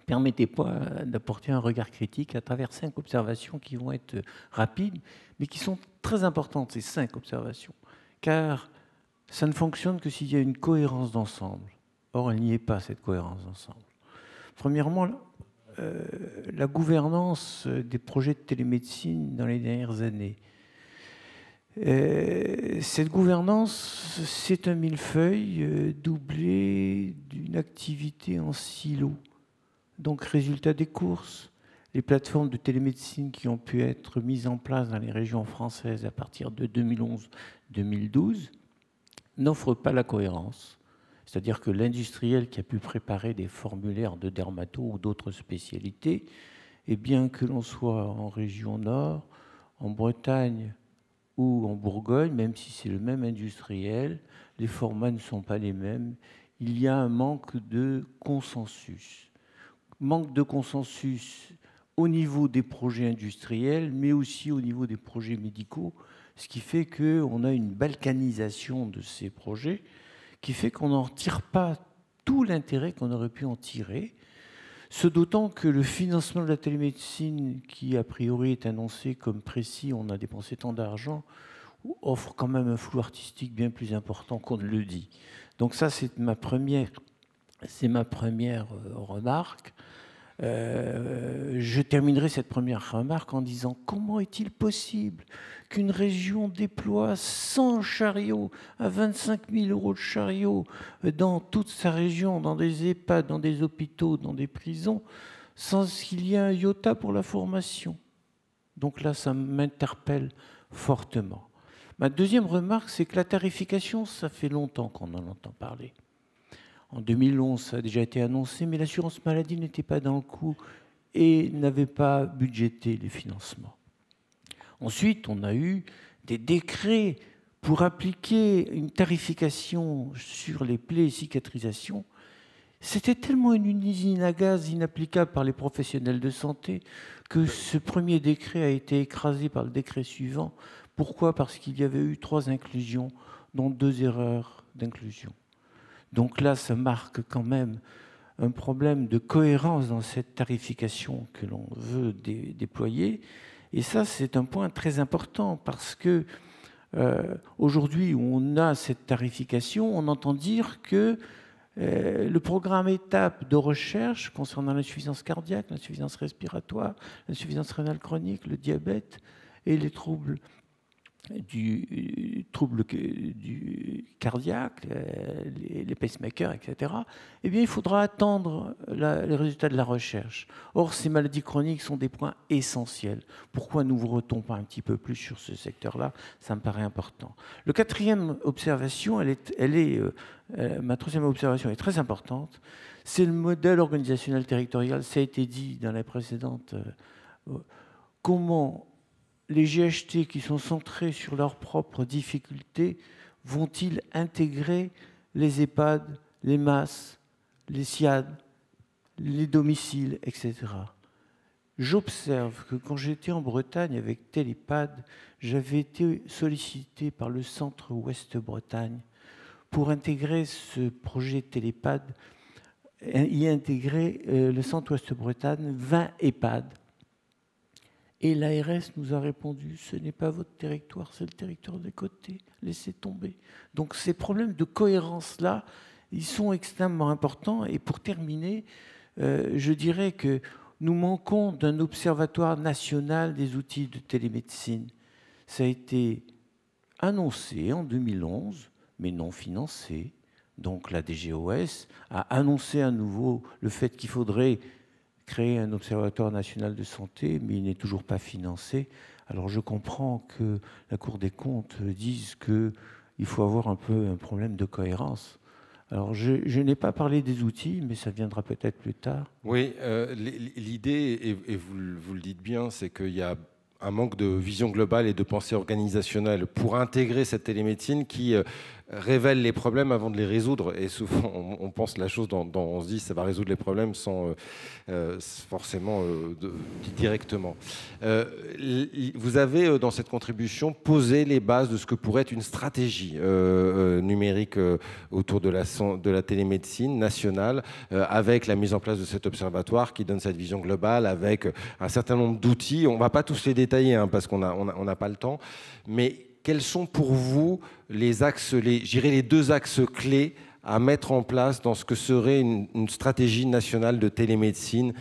Speaker 6: permettez-moi d'apporter un regard critique à travers 5 observations qui vont être rapides, mais qui sont très importantes, ces 5 observations. Car ça ne fonctionne que s'il y a une cohérence d'ensemble. Or, il n'y est pas, cette cohérence d'ensemble. Premièrement, la gouvernance des projets de télémédecine dans les dernières années. Cette gouvernance, c'est un millefeuille doublé d'une activité en silo. Donc, résultat des courses, les plateformes de télémédecine qui ont pu être mises en place dans les régions françaises à partir de 2011-2012 n'offrent pas la cohérence. C'est-à-dire que l'industriel qui a pu préparer des formulaires de dermato ou d'autres spécialités, et bien que l'on soit en région nord, en Bretagne, ou en Bourgogne, même si c'est le même industriel, les formats ne sont pas les mêmes. Il y a un manque de consensus. Manque de consensus au niveau des projets industriels, mais aussi au niveau des projets médicaux, ce qui fait qu'on a une balkanisation de ces projets, qui fait qu'on n'en tire pas tout l'intérêt qu'on aurait pu en tirer. Ce d'autant que le financement de la télémédecine, qui a priori est annoncé comme précis, on a dépensé tant d'argent, offre quand même un flou artistique bien plus important qu'on ne le dit. Donc ça, c'est ma première remarque. Je terminerai cette première remarque en disant comment est-il possible qu'une région déploie 100 chariots à 25 000 € de chariots dans toute sa région, dans des EHPAD, dans des hôpitaux, dans des prisons, sans qu'il y ait un iota pour la formation. Donc là, ça m'interpelle fortement. Ma deuxième remarque, c'est que la tarification, ça fait longtemps qu'on en entend parler. En 2011, ça a déjà été annoncé, mais l'assurance maladie n'était pas dans le coup et n'avait pas budgété les financements. Ensuite, on a eu des décrets pour appliquer une tarification sur les plaies et cicatrisations. C'était tellement une usine à gaz inapplicable par les professionnels de santé que ce premier décret a été écrasé par le décret suivant. Pourquoi ? Parce qu'il y avait eu 3 inclusions, dont 2 erreurs d'inclusion. Donc là, ça marque quand même un problème de cohérence dans cette tarification que l'on veut déployer. Et ça, c'est un point très important parce que aujourd'hui, où on a cette tarification, on entend dire que le programme étape de recherche concernant l'insuffisance cardiaque, l'insuffisance respiratoire, l'insuffisance rénale chronique, le diabète et les troubles du cardiaque, les pacemakers, etc., eh bien, il faudra attendre les résultats de la recherche. Or, ces maladies chroniques sont des points essentiels. Pourquoi n'ouvre-t-on pas un petit peu plus sur ce secteur-là? Ça me paraît important. La quatrième observation, ma troisième observation est très importante. C'est le modèle organisationnel territorial. Ça a été dit dans la précédente. Comment les GHT qui sont centrés sur leurs propres difficultés vont-ils intégrer les EHPAD, les MAS, les SIAD, les domiciles, etc. J'observe que quand j'étais en Bretagne avec Télépad, j'avais été sollicité par le Centre Ouest-Bretagne pour intégrer ce projet Télépad, y intégrer le Centre Ouest-Bretagne 20 EHPAD. Et l'ARS nous a répondu, ce n'est pas votre territoire, c'est le territoire des côtés, laissez tomber. Donc ces problèmes de cohérence-là, ils sont extrêmement importants. Et pour terminer, je dirais que nous manquons d'un observatoire national des outils de télémédecine. Ça a été annoncé en 2011, mais non financé. Donc la DGOS a annoncé à nouveau le fait qu'il faudrait créer un observatoire national de santé, mais il n'est toujours pas financé. Alors je comprends que la Cour des comptes dise qu'il faut avoir un peu un problème de cohérence. Alors je n'ai pas parlé des outils, mais ça viendra peut-être plus tard.
Speaker 1: Oui, l'idée, et vous le dites bien, c'est qu'il y a un manque de vision globale et de pensée organisationnelle pour intégrer cette télémédecine qui révèle les problèmes avant de les résoudre. Et souvent, on pense la chose on se dit ça va résoudre les problèmes sans forcément directement. Vous avez, dans cette contribution, posé les bases de ce que pourrait être une stratégie numérique autour de la télémédecine nationale, avec la mise en place de cet observatoire qui donne cette vision globale, avec un certain nombre d'outils. On ne va pas tous les détailler hein, parce qu'on n'a pas le temps, mais quels sont pour vous les axes, les 2 axes clés à mettre en place dans ce que serait une stratégie nationale de télémédecine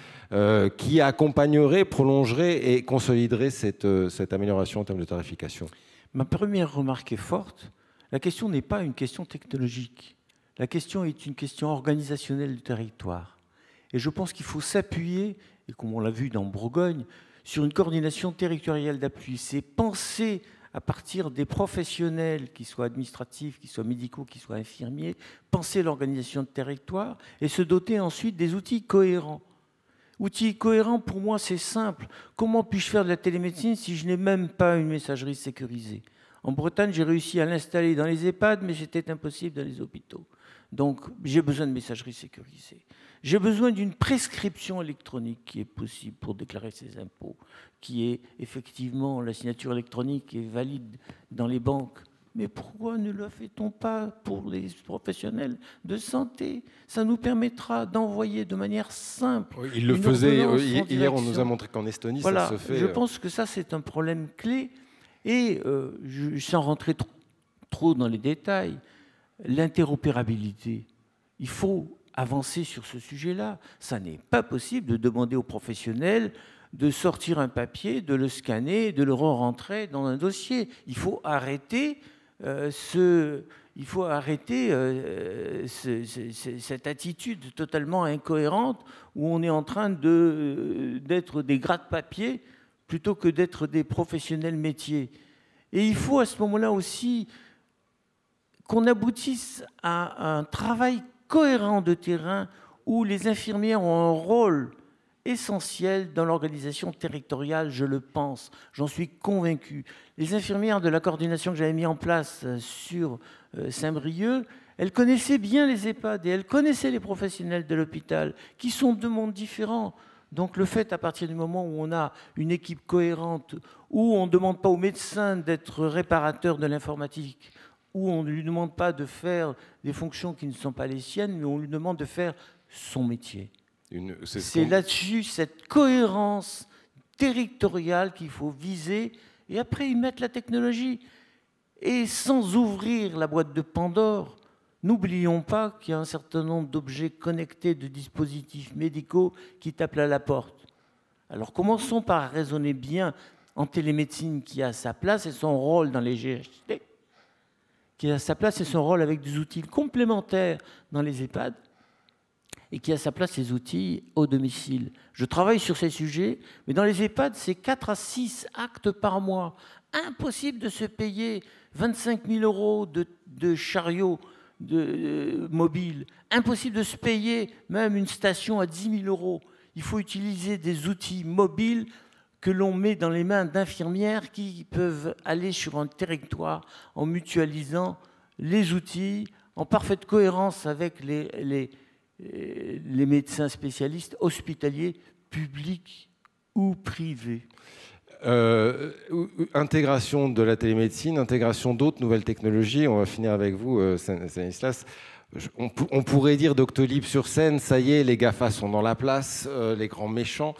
Speaker 1: qui accompagnerait, prolongerait et consoliderait cette amélioration en termes de tarification?
Speaker 6: Ma première remarque est forte. La question n'est pas une question technologique. La question est une question organisationnelle du territoire. Et je pense qu'il faut s'appuyer, et comme on l'a vu dans Bourgogne, sur une coordination territoriale d'appui. C'est penser à partir des professionnels, qu'ils soient administratifs, qu'ils soient médicaux, qu'ils soient infirmiers, penser l'organisation de territoire et se doter ensuite des outils cohérents. Outils cohérents, pour moi, c'est simple. Comment puis-je faire de la télémédecine si je n'ai même pas une messagerie sécurisée? En Bretagne, j'ai réussi à l'installer dans les EHPAD, mais c'était impossible dans les hôpitaux. Donc, j'ai besoin de messagerie sécurisée. J'ai besoin d'une prescription électronique qui est possible pour déclarer ses impôts, qui est effectivement la signature électronique est valide dans les banques. Mais pourquoi ne le fait-on pas pour les professionnels de santé? Ça nous permettra d'envoyer de manière simple.
Speaker 1: Oui, il le faisait. Hier, on nous a montré qu'en Estonie,
Speaker 6: voilà,
Speaker 1: ça se fait.
Speaker 6: Je pense que ça, c'est un problème clé. Et sans rentrer trop dans les détails, l'interopérabilité. Il faut avancer sur ce sujet-là. Ça n'est pas possible de demander aux professionnels de sortir un papier, de le scanner, de le rentrer dans un dossier. Il faut arrêter cette attitude totalement incohérente où on est en train d'être des gratte-papier plutôt que d'être des professionnels métiers. Et il faut à ce moment-là aussi qu'on aboutisse à un travail cohérent de terrain où les infirmières ont un rôle essentiel dans l'organisation territoriale, je le pense, j'en suis convaincu. Les infirmières de la coordination que j'avais mis en place sur Saint-Brieuc, elles connaissaient bien les EHPAD et elles connaissaient les professionnels de l'hôpital, qui sont deux mondes différents. Donc le fait, à partir du moment où on a une équipe cohérente, où on ne demande pas au médecin d'être réparateur de l'informatique, où on ne lui demande pas de faire des fonctions qui ne sont pas les siennes, mais on lui demande de faire son métier. C'est là-dessus, cette cohérence territoriale qu'il faut viser et après y mettre la technologie. Et sans ouvrir la boîte de Pandore, n'oublions pas qu'il y a un certain nombre d'objets connectés, de dispositifs médicaux qui tapent à la porte. Alors commençons par raisonner bien en télémédecine qui a sa place et son rôle dans les GHT, qui a sa place et son rôle avec des outils complémentaires dans les EHPAD, et qui a sa place ces outils au domicile. Je travaille sur ces sujets, mais dans les EHPAD, c'est 4 à 6 actes par mois. Impossible de se payer 25 000 € de chariot mobile. Impossible de se payer même une station à 10 000 €. Il faut utiliser des outils mobiles que l'on met dans les mains d'infirmières qui peuvent aller sur un territoire en mutualisant les outils, en parfaite cohérence avec les médecins spécialistes hospitaliers, publics ou privés.
Speaker 1: Intégration de la télémédecine, intégration d'autres nouvelles technologies. On va finir avec vous, Stanislas. On pourrait dire Doctolib sur scène, ça y est, les GAFA sont dans la place, les grands méchants.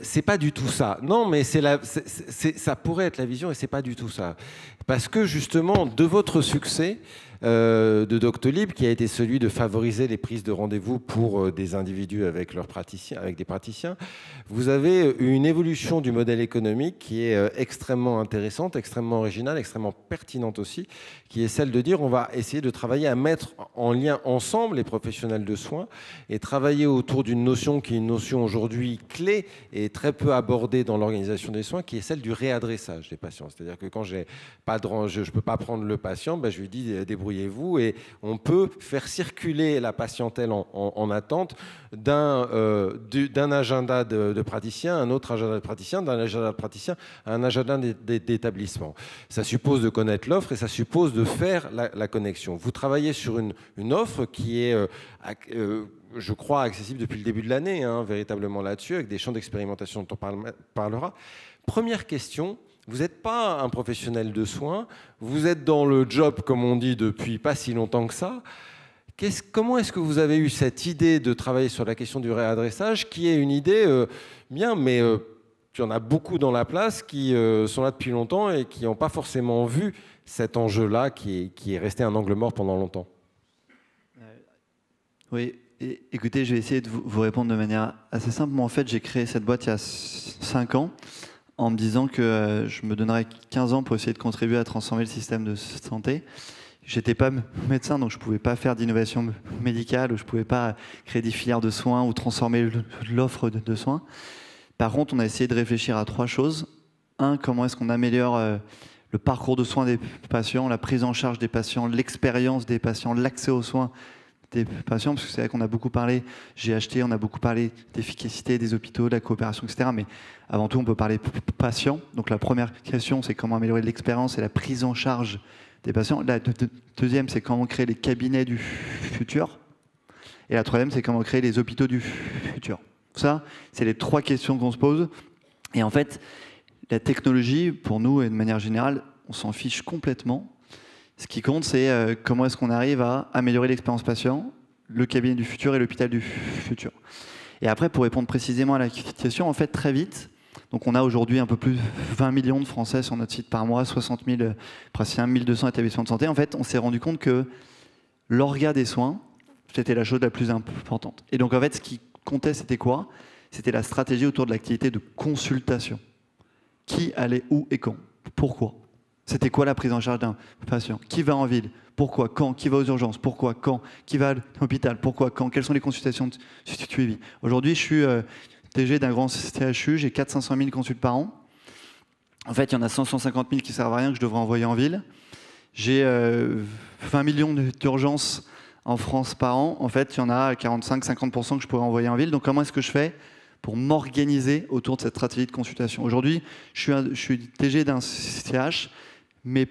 Speaker 1: C'est pas du tout ça. Non, mais ça pourrait être la vision et c'est pas du tout ça. Parce que justement, de votre succès de Doctolib, qui a été celui de favoriser les prises de rendez-vous pour des individus avec leurs praticiens, avec des praticiens, vous avez une évolution du modèle économique qui est extrêmement intéressante, extrêmement originale, extrêmement pertinente aussi, qui est celle de dire on va essayer de travailler à mettre en lien ensemble les professionnels de soins et travailler autour d'une notion qui est une notion aujourd'hui clé et très peu abordée dans l'organisation des soins, qui est celle du réadressage des patients. C'est-à-dire que quand je ne peux pas prendre le patient, je lui dis débrouillez-vous, et on peut faire circuler la patientèle en attente d'un agenda de praticien à un autre agenda de praticien, d'un agenda de praticien à un agenda d'établissement. Ça suppose de connaître l'offre et ça suppose de faire la connexion. Vous travaillez sur une offre qui est, je crois, accessible depuis le début de l'année, véritablement là-dessus, avec des champs d'expérimentation dont on parlera. Première question. Vous n'êtes pas un professionnel de soins, vous êtes dans le job, comme on dit, depuis pas si longtemps que ça. Comment est-ce que vous avez eu cette idée de travailler sur la question du réadressage, qui est une idée bien, mais il y en a beaucoup dans la place qui sont là depuis longtemps et qui n'ont pas forcément vu cet enjeu-là qui est resté un angle mort pendant longtemps?
Speaker 7: Oui, écoutez, je vais essayer de vous répondre de manière assez simple. Moi, en fait, j'ai créé cette boîte il y a 5 ans. En me disant que je me donnerais 15 ans pour essayer de contribuer à transformer le système de santé. Je n'étais pas médecin, donc je ne pouvais pas faire d'innovation médicale, ou je ne pouvais pas créer des filières de soins ou transformer l'offre de soins. Par contre, on a essayé de réfléchir à 3 choses. 1, comment est-ce qu'on améliore le parcours de soins des patients, la prise en charge des patients, l'expérience des patients, l'accès aux soins des patients, parce que c'est vrai qu'on a beaucoup parlé GHT, on a beaucoup parlé d'efficacité des hôpitaux, de la coopération, etc. Mais avant tout, on peut parler patients. Donc la première question, c'est comment améliorer l'expérience et la prise en charge des patients. La deuxième, c'est comment créer les cabinets du futur. Et la troisième, c'est comment créer les hôpitaux du futur. Ça, c'est les 3 questions qu'on se pose. Et en fait, la technologie, pour nous, et de manière générale, on s'en fiche complètement. Ce qui compte, c'est comment est-ce qu'on arrive à améliorer l'expérience patient, le cabinet du futur et l'hôpital du futur. Et après, pour répondre précisément à la question, en fait, très vite, donc on a aujourd'hui un peu plus de 20 millions de Français sur notre site par mois, 60 000 praticiens, 1200 établissements de santé. En fait, on s'est rendu compte que l'orga des soins, C'était la chose la plus importante. Et donc, en fait, ce qui comptait, c'était quoi? C'était la stratégie autour de l'activité de consultation. Qui allait où et quand? Pourquoi? C'était quoi la prise en charge d'un patient? Qui va en ville? Pourquoi? Quand? Qui va aux urgences? Pourquoi? Quand? Qui va à l'hôpital? Pourquoi? Quand? Quelles sont les consultations de suivi? Aujourd'hui, je suis DG d'un grand CHU, j'ai 400 000 consultes par an. En fait, il y en a 150 000 qui ne servent à rien que je devrais envoyer en ville. J'ai 20 millions d'urgences en France par an. En fait, il y en a 45-50% que je pourrais envoyer en ville. Donc, comment est-ce que je fais pour m'organiser autour de cette stratégie de consultation? Aujourd'hui, je suis DG d'un CH. Mes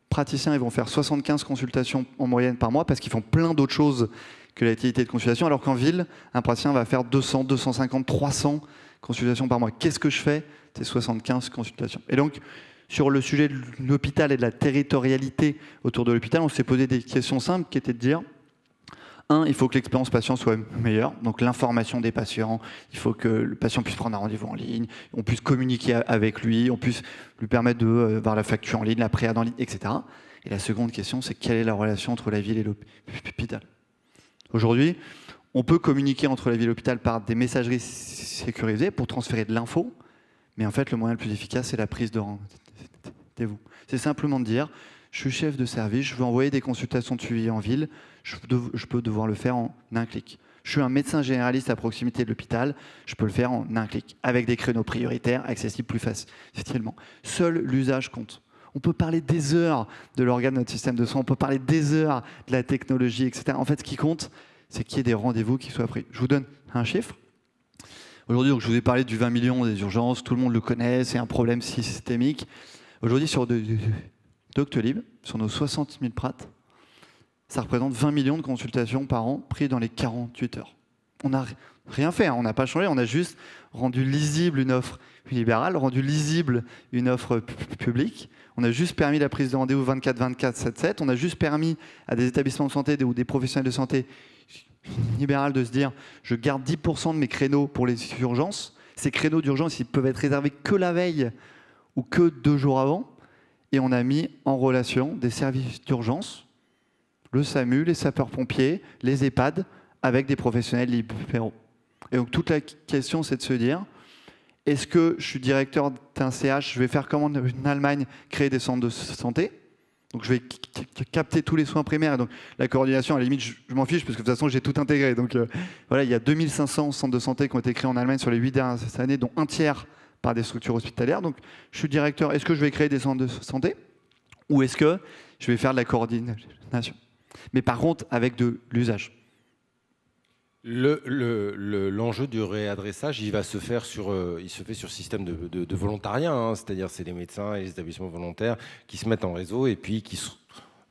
Speaker 7: praticiens, ils vont faire 75 consultations en moyenne par mois parce qu'ils font plein d'autres choses que l'activité de consultation, alors qu'en ville, un praticien va faire 200, 250, 300 consultations par mois. Qu'est-ce que je fais? C'est 75 consultations. Et donc, sur le sujet de l'hôpital et de la territorialité autour de l'hôpital, on s'est posé des questions simples qui étaient de dire, il faut que l'expérience patient soit meilleure, donc l'information des patients, il faut que le patient puisse prendre un rendez-vous en ligne, on puisse communiquer avec lui, on puisse lui permettre de voir la facture en ligne, la préad en ligne, etc. Et la seconde question, c'est quelle est la relation entre la ville et l'hôpital? Aujourd'hui, on peut communiquer entre la ville et l'hôpital par des messageries sécurisées pour transférer de l'info, mais en fait, le moyen le plus efficace, c'est la prise de rendez-vous. C'est simplement de dire, je suis chef de service, je veux envoyer des consultations de suivi en ville, je peux devoir le faire en un clic. Je suis un médecin généraliste à proximité de l'hôpital, je peux le faire en un clic, avec des créneaux prioritaires, accessibles plus facilement. Seul l'usage compte. On peut parler des heures de l'organe de notre système de soins, on peut parler des heures de la technologie, etc. En fait, ce qui compte, c'est qu'il y ait des rendez-vous qui soient pris. Je vous donne un chiffre. Aujourd'hui, je vous ai parlé du 20 millions des urgences, tout le monde le connaît, c'est un problème systémique. Aujourd'hui, sur Doctolib, sur nos 60 000 prates, ça représente 20 millions de consultations par an prises dans les 48 heures. On n'a rien fait, on n'a pas changé, on a juste rendu lisible une offre libérale, rendu lisible une offre publique. On a juste permis la prise de rendez-vous 24-24, 7-7. On a juste permis à des établissements de santé ou des professionnels de santé libérales de se dire je garde 10% de mes créneaux pour les urgences. Ces créneaux d'urgence, ils peuvent être réservés que la veille ou que 2 jours avant. Et on a mis en relation des services d'urgence, le SAMU, les sapeurs-pompiers, les EHPAD, avec des professionnels libéraux. Et donc toute la question, c'est de se dire, est-ce que je suis directeur d'un CH, je vais faire comme en Allemagne, créer des centres de santé? Donc je vais capter tous les soins primaires. Et donc la coordination, à la limite, je m'en fiche, parce que de toute façon, j'ai tout intégré. Donc voilà, il y a 2500 centres de santé qui ont été créés en Allemagne sur les 8 dernières années, dont un tiers par des structures hospitalières. Donc je suis directeur, est-ce que je vais créer des centres de santé? Ou est-ce que je vais faire de la coordination? Mais par contre, avec de l'usage.
Speaker 1: L'enjeu du réadressage, il se fait sur système de volontariat, hein, c'est-à-dire c'est les médecins et les établissements volontaires qui se mettent en réseau et puis qui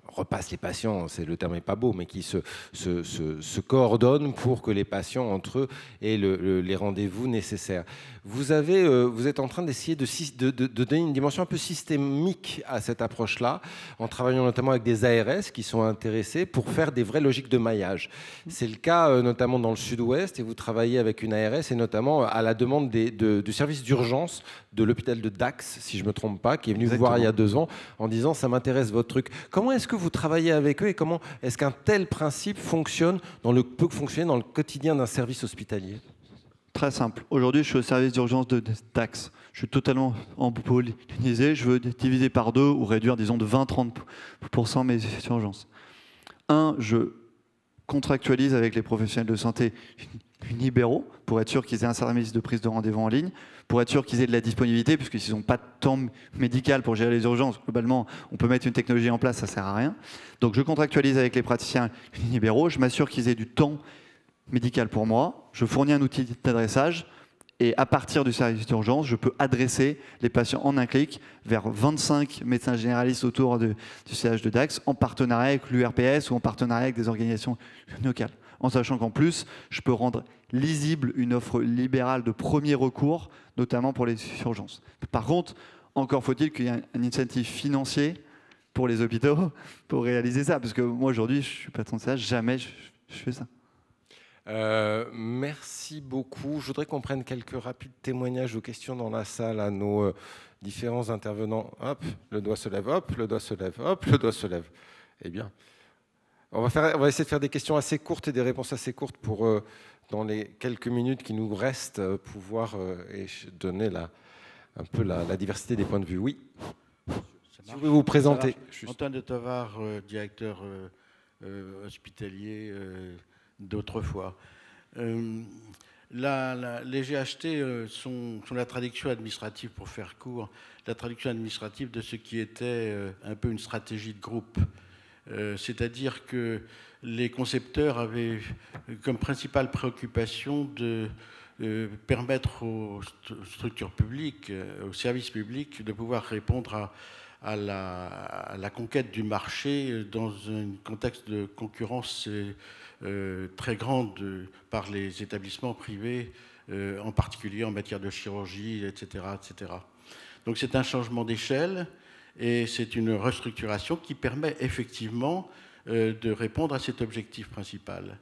Speaker 1: repassent les patients, le terme n'est pas beau, mais qui se coordonnent pour que les patients entre eux aient les rendez-vous nécessaires. Vous êtes en train d'essayer de donner une dimension un peu systémique à cette approche-là, en travaillant notamment avec des ARS qui sont intéressés pour faire des vraies logiques de maillage. C'est le cas notamment dans le sud-ouest, et vous travaillez avec une ARS, et notamment à la demande du service d'urgence de l'hôpital de Dax, si je ne me trompe pas, qui est venu vous voir il y a 2 ans, en disant « ça m'intéresse votre truc ». Comment est-ce que vous travaillez avec eux, et comment est-ce qu'un tel principe peut fonctionner dans le quotidien d'un service hospitalier?
Speaker 7: Très simple. Aujourd'hui, je suis au service d'urgence de Dax. Je suis totalement embolisé. Je veux diviser par 2 ou réduire, disons, de 20-30% mes urgences. Je contractualise avec les professionnels de santé libéraux pour être sûr qu'ils aient un service de prise de rendez-vous en ligne, pour être sûr qu'ils aient de la disponibilité, puisque s'ils n'ont pas de temps médical pour gérer les urgences, globalement, on peut mettre une technologie en place, ça ne sert à rien. Donc je contractualise avec les praticiens libéraux, je m'assure qu'ils aient du temps médical pour moi, je fournis un outil d'adressage, et à partir du service d'urgence, je peux adresser les patients en un clic vers 25 médecins généralistes autour du CH de Dax, en partenariat avec l'URPS ou en partenariat avec des organisations locales. En sachant qu'en plus, je peux rendre lisible une offre libérale de premier recours, notamment pour les urgences. Par contre, encore faut-il qu'il y ait un incentive financier pour les hôpitaux pour réaliser ça. Parce que moi, aujourd'hui, je ne suis patron de ça, jamais je fais ça.
Speaker 1: Merci beaucoup. Je voudrais qu'on prenne quelques rapides témoignages ou questions dans la salle à nos différents intervenants. Hop, le doigt se lève, hop, le doigt se lève, hop, le doigt se lève. Eh bien, On va essayer de faire des questions assez courtes et des réponses assez courtes pour, dans les quelques minutes qui nous restent, pouvoir donner un peu la diversité des points de vue. Oui. Si vous pouvez vous présenter.
Speaker 8: Antoine de Tovar, directeur hospitalier d'autrefois. Les GHT sont la traduction administrative, pour faire court, la traduction administrative de ce qui était un peu une stratégie de groupe. C'est-à-dire que les concepteurs avaient comme principale préoccupation de permettre aux structures publiques, aux services publics, de pouvoir répondre à la conquête du marché dans un contexte de concurrence très grande par les établissements privés, en particulier en matière de chirurgie, etc. etc. Donc c'est un changement d'échelle et c'est une restructuration qui permet effectivement de répondre à cet objectif principal.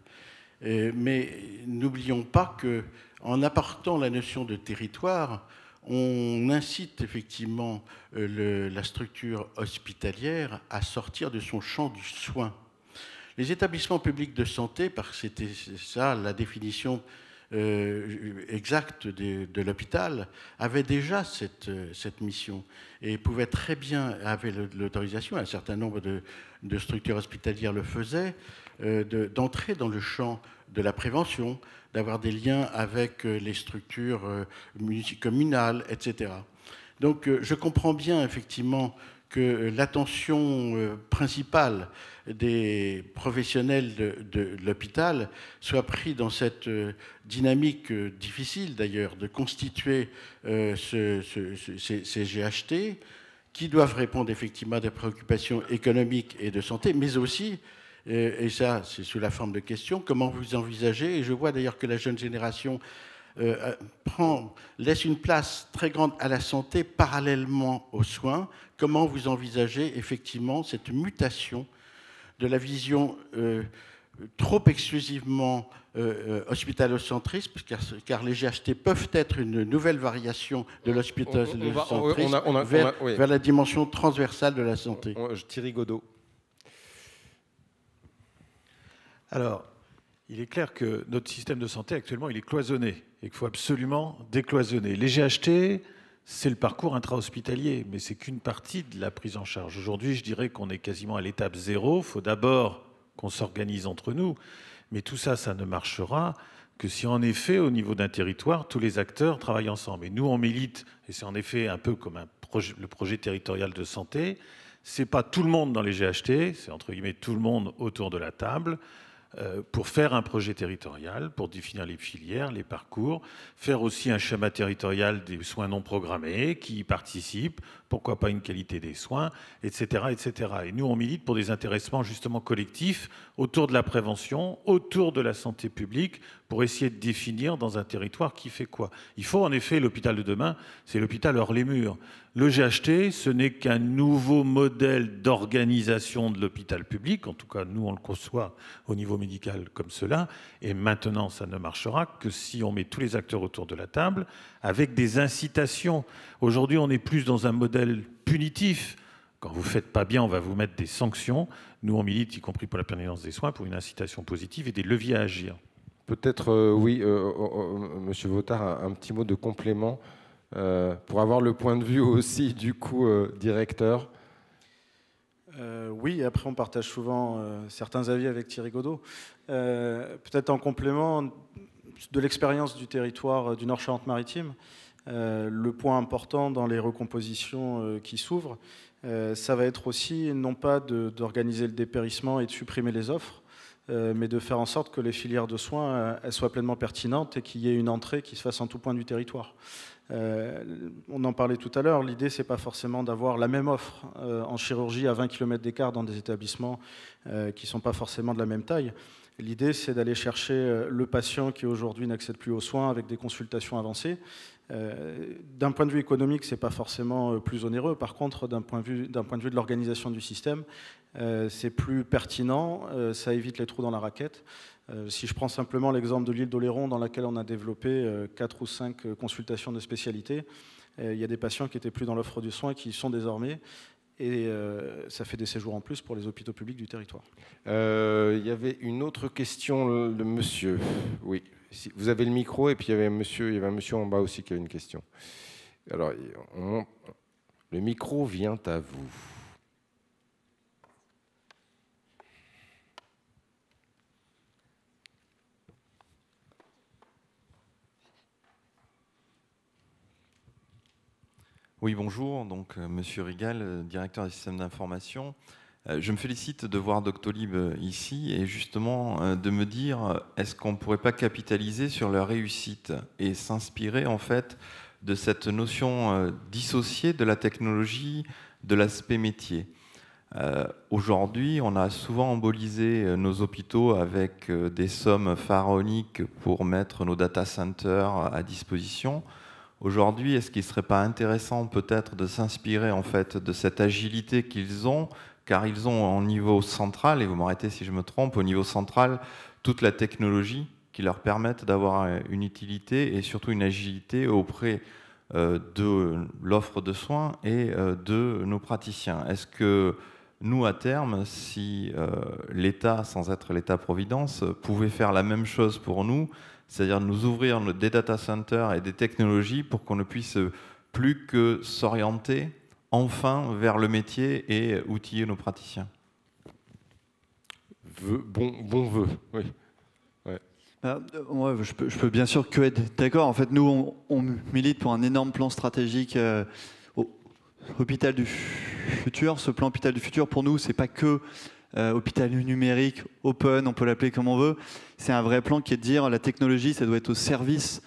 Speaker 8: Mais n'oublions pas qu'en apportant la notion de territoire, on incite effectivement la structure hospitalière à sortir de son champ du soin. Les établissements publics de santé, parce que c'était ça la définition exacte de l'hôpital, avaient déjà cette mission et pouvaient très bien, avaient l'autorisation, un certain nombre de structures hospitalières le faisaient, d'entrer dans le champ de la prévention, d'avoir des liens avec les structures communales, etc. Donc je comprends bien effectivement que l'attention principale des professionnels de l'hôpital soit prise dans cette dynamique difficile d'ailleurs de constituer ces GHT qui doivent répondre effectivement à des préoccupations économiques et de santé, mais aussi, et ça c'est sous la forme de questions, comment vous envisagez, et je vois d'ailleurs que la jeune génération laisse une place très grande à la santé parallèlement aux soins. Comment vous envisagez effectivement cette mutation de la vision trop exclusivement hospitalocentriste, car les GHT peuvent être une nouvelle variation de l'hospitalocentrisme vers la dimension transversale de la santé.
Speaker 1: Thierry Godot.
Speaker 5: Alors, il est clair que notre système de santé actuellement, il est cloisonné et qu'il faut absolument décloisonner. Les GHT, c'est le parcours intra-hospitalier, mais c'est qu'une partie de la prise en charge. Aujourd'hui, je dirais qu'on est quasiment à l'étape zéro. Il faut d'abord qu'on s'organise entre nous, mais tout ça, ça ne marchera que si en effet, au niveau d'un territoire, tous les acteurs travaillent ensemble. Et nous, on milite, et c'est en effet un peu comme le projet territorial de santé, c'est pas tout le monde dans les GHT, c'est entre guillemets tout le monde autour de la table, pour faire un projet territorial, pour définir les filières, les parcours, faire aussi un schéma territorial des soins non programmés qui y participent, pourquoi pas une qualité des soins, etc., etc. Et nous, on milite pour des intéressements justement collectifs autour de la prévention, autour de la santé publique, pour essayer de définir dans un territoire qui fait quoi. Il faut en effet, l'hôpital de demain, c'est l'hôpital hors les murs. Le GHT, ce n'est qu'un nouveau modèle d'organisation de l'hôpital public, en tout cas nous on le conçoit au niveau médical comme cela, et maintenant ça ne marchera que si on met tous les acteurs autour de la table avec des incitations. Aujourd'hui on est plus dans un modèle punitif. Quand vous ne faites pas bien, on va vous mettre des sanctions. Nous on milite, y compris pour la permanence des soins, pour une incitation positive et des leviers à agir.
Speaker 1: Peut-être, oui, Monsieur Vautard, un petit mot de complément pour avoir le point de vue aussi du coup directeur.
Speaker 2: Oui, après on partage souvent certains avis avec Thierry Godot. Peut-être en complément de l'expérience du territoire du Nord-Charente-Maritime, le point important dans les recompositions qui s'ouvrent, ça va être aussi non pas d'organiser le dépérissement et de supprimer les offres, mais de faire en sorte que les filières de soins elles soient pleinement pertinentes et qu'il y ait une entrée qui se fasse en tout point du territoire. On en parlait tout à l'heure, l'idée c'est pas forcément d'avoir la même offre en chirurgie à 20 km d'écart dans des établissements qui sont pas forcément de la même taille. L'idée c'est d'aller chercher le patient qui aujourd'hui n'accède plus aux soins avec des consultations avancées. D'un point de vue économique, c'est pas forcément plus onéreux. Par contre, d'un point de vue de l'organisation du système, c'est plus pertinent, ça évite les trous dans la raquette. Si je prends simplement l'exemple de l'île d'Oléron, dans laquelle on a développé 4 ou 5 consultations de spécialité, il y a des patients qui n'étaient plus dans l'offre du soin qui y sont désormais. Et ça fait des séjours en plus pour les hôpitaux publics du territoire.
Speaker 1: Il y avait une autre question de monsieur. Oui, vous avez le micro et puis il y avait un monsieur en bas aussi qui avait une question. Alors, le micro vient à vous.
Speaker 9: Oui, bonjour. Donc, Monsieur Rigal, directeur des systèmes d'information. Je me félicite de voir Doctolib ici et justement de me dire est-ce qu'on ne pourrait pas capitaliser sur leur réussite et s'inspirer en fait de cette notion dissociée de la technologie, de l'aspect métier. Aujourd'hui, on a souvent embolisé nos hôpitaux avec des sommes pharaoniques pour mettre nos data centers à disposition. Aujourd'hui, est-ce qu'il ne serait pas intéressant peut-être de s'inspirer en fait de cette agilité qu'ils ont, car ils ont au niveau central, et vous m'arrêtez si je me trompe, au niveau central, toute la technologie qui leur permette d'avoir une utilité et surtout une agilité auprès de l'offre de soins et de nos praticiens. Est-ce que nous, à terme, si l'État, sans être l'État-providence, pouvait faire la même chose pour nous, c'est-à-dire nous ouvrir des data centers et des technologies pour qu'on ne puisse plus que s'orienter enfin vers le métier et outiller nos praticiens.
Speaker 1: Bon vœu, oui. Ouais.
Speaker 7: Moi, je peux bien sûr que être d'accord. En fait, nous, on milite pour un énorme plan stratégique hôpital du futur. Ce plan hôpital du futur, pour nous, c'est pas que hôpital numérique, open, on peut l'appeler comme on veut. C'est un vrai plan qui est de dire la technologie, ça doit être au service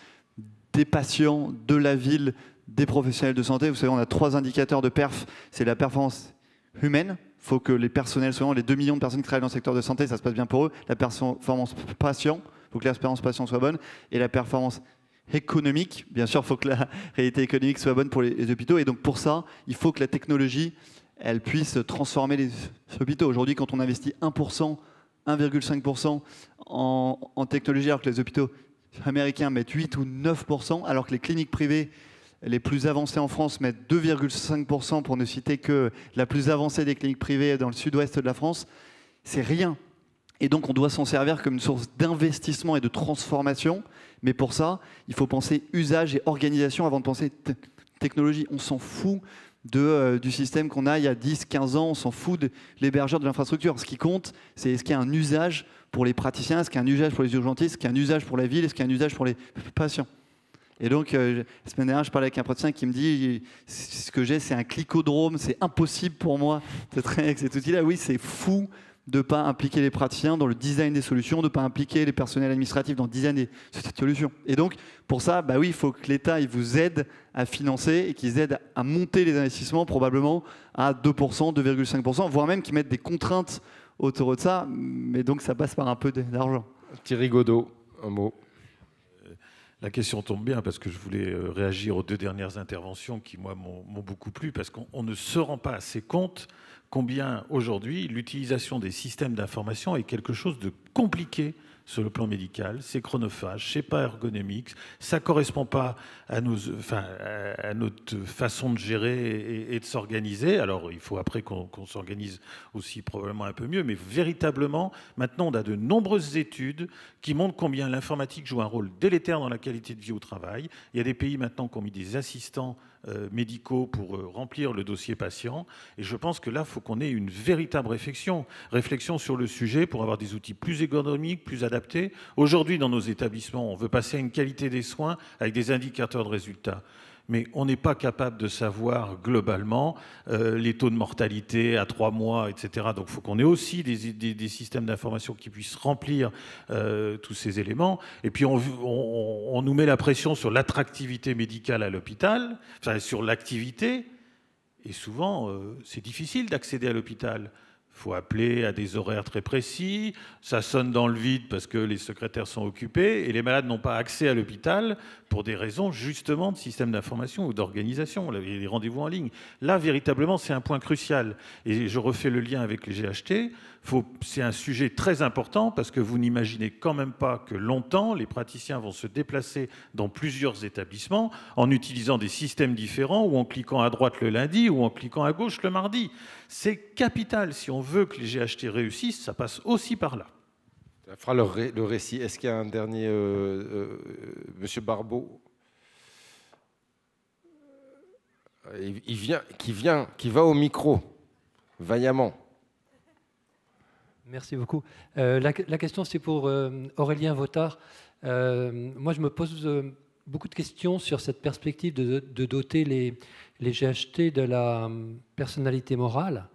Speaker 7: des patients, de la ville, des professionnels de santé. Vous savez, on a 3 indicateurs de perf. C'est la performance humaine. Il faut que les personnels soient, les 2 millions de personnes qui travaillent dans le secteur de santé, ça se passe bien pour eux. La performance patient, il faut que l'expérience patient soit bonne. Et la performance économique, bien sûr, il faut que la réalité économique soit bonne pour les hôpitaux. Et donc pour ça, il faut que la technologie, elle puisse transformer les hôpitaux. Aujourd'hui, quand on investit 1%, 1,5% en technologie, alors que les hôpitaux américains mettent 8 ou 9%, alors que les cliniques privées les plus avancées en France mettent 2,5%, pour ne citer que la plus avancée des cliniques privées dans le sud-ouest de la France, c'est rien. Et donc, on doit s'en servir comme une source d'investissement et de transformation. Mais pour ça, il faut penser usage et organisation avant de penser technologie. On s'en fout du système qu'on a il y a 10, 15 ans. On s'en fout de l'hébergeur de l'infrastructure. Ce qui compte, c'est est-ce qu'il y a un usage pour les praticiens, est-ce qu'il y a un usage pour les urgentistes, est-ce qu'il y a un usage pour la ville, est-ce qu'il y a un usage pour les patients. Et donc, la semaine dernière, je parlais avec un praticien qui me dit ce que j'ai, c'est un clicodrome, c'est impossible pour moi de travailler avec cet outil-là. Oui, c'est fou de ne pas impliquer les praticiens dans le design des solutions, de ne pas impliquer les personnels administratifs dans le design des solutions. Et donc, pour ça, bah oui, il faut que l'État il vous aide à financer et qu'ils aident à monter les investissements probablement à 2%, 2,5%, voire même qu'ils mettent des contraintes autour de ça. Mais donc, ça passe par un peu d'argent.
Speaker 1: Thierry Godot, un mot.
Speaker 5: La question tombe bien parce que je voulais réagir aux 2 dernières interventions qui, moi, m'ont beaucoup plu, parce qu'on ne se rend pas assez compte combien, aujourd'hui, l'utilisation des systèmes d'information est quelque chose de compliqué sur le plan médical. C'est chronophage, c'est pas ergonomique, ça correspond pas à notre façon de gérer et de s'organiser. Alors, il faut après qu'on s'organise aussi probablement un peu mieux, mais véritablement, maintenant, on a de nombreuses études qui montrent combien l'informatique joue un rôle délétère dans la qualité de vie au travail. Il y a des pays maintenant qui ont mis des assistants médicaux pour remplir le dossier patient. Et je pense que là, il faut qu'on ait une véritable réflexion sur le sujet pour avoir des outils plus ergonomiques, plus adaptés. Aujourd'hui, dans nos établissements, on veut passer à une qualité des soins avec des indicateurs de résultats. Mais on n'est pas capable de savoir globalement les taux de mortalité à 3 mois, etc. Donc il faut qu'on ait aussi des systèmes d'information qui puissent remplir tous ces éléments. Et puis on nous met la pression sur l'attractivité médicale à l'hôpital, enfin sur l'activité. Et souvent, c'est difficile d'accéder à l'hôpital. faut appeler à des horaires très précis, ça sonne dans le vide parce que les secrétaires sont occupés et les malades n'ont pas accès à l'hôpital pour des raisons justement de système d'information ou d'organisation, les rendez-vous en ligne. Là, véritablement, c'est un point crucial. Et je refais le lien avec les GHT. C'est un sujet très important parce que vous n'imaginez quand même pas que longtemps, les praticiens vont se déplacer dans plusieurs établissements en utilisant des systèmes différents ou en cliquant à droite le lundi ou en cliquant à gauche le mardi. C'est capital. Si on veut que les GHT réussissent, ça passe aussi par là.
Speaker 1: Ça fera le récit. Est-ce qu'il y a un dernier... Monsieur Barbeau qui va au micro, vaillamment.
Speaker 10: Merci beaucoup. La question, c'est pour Aurélien Vautard. Moi, je me pose beaucoup de questions sur cette perspective de doter les GHT de la personnalité morale.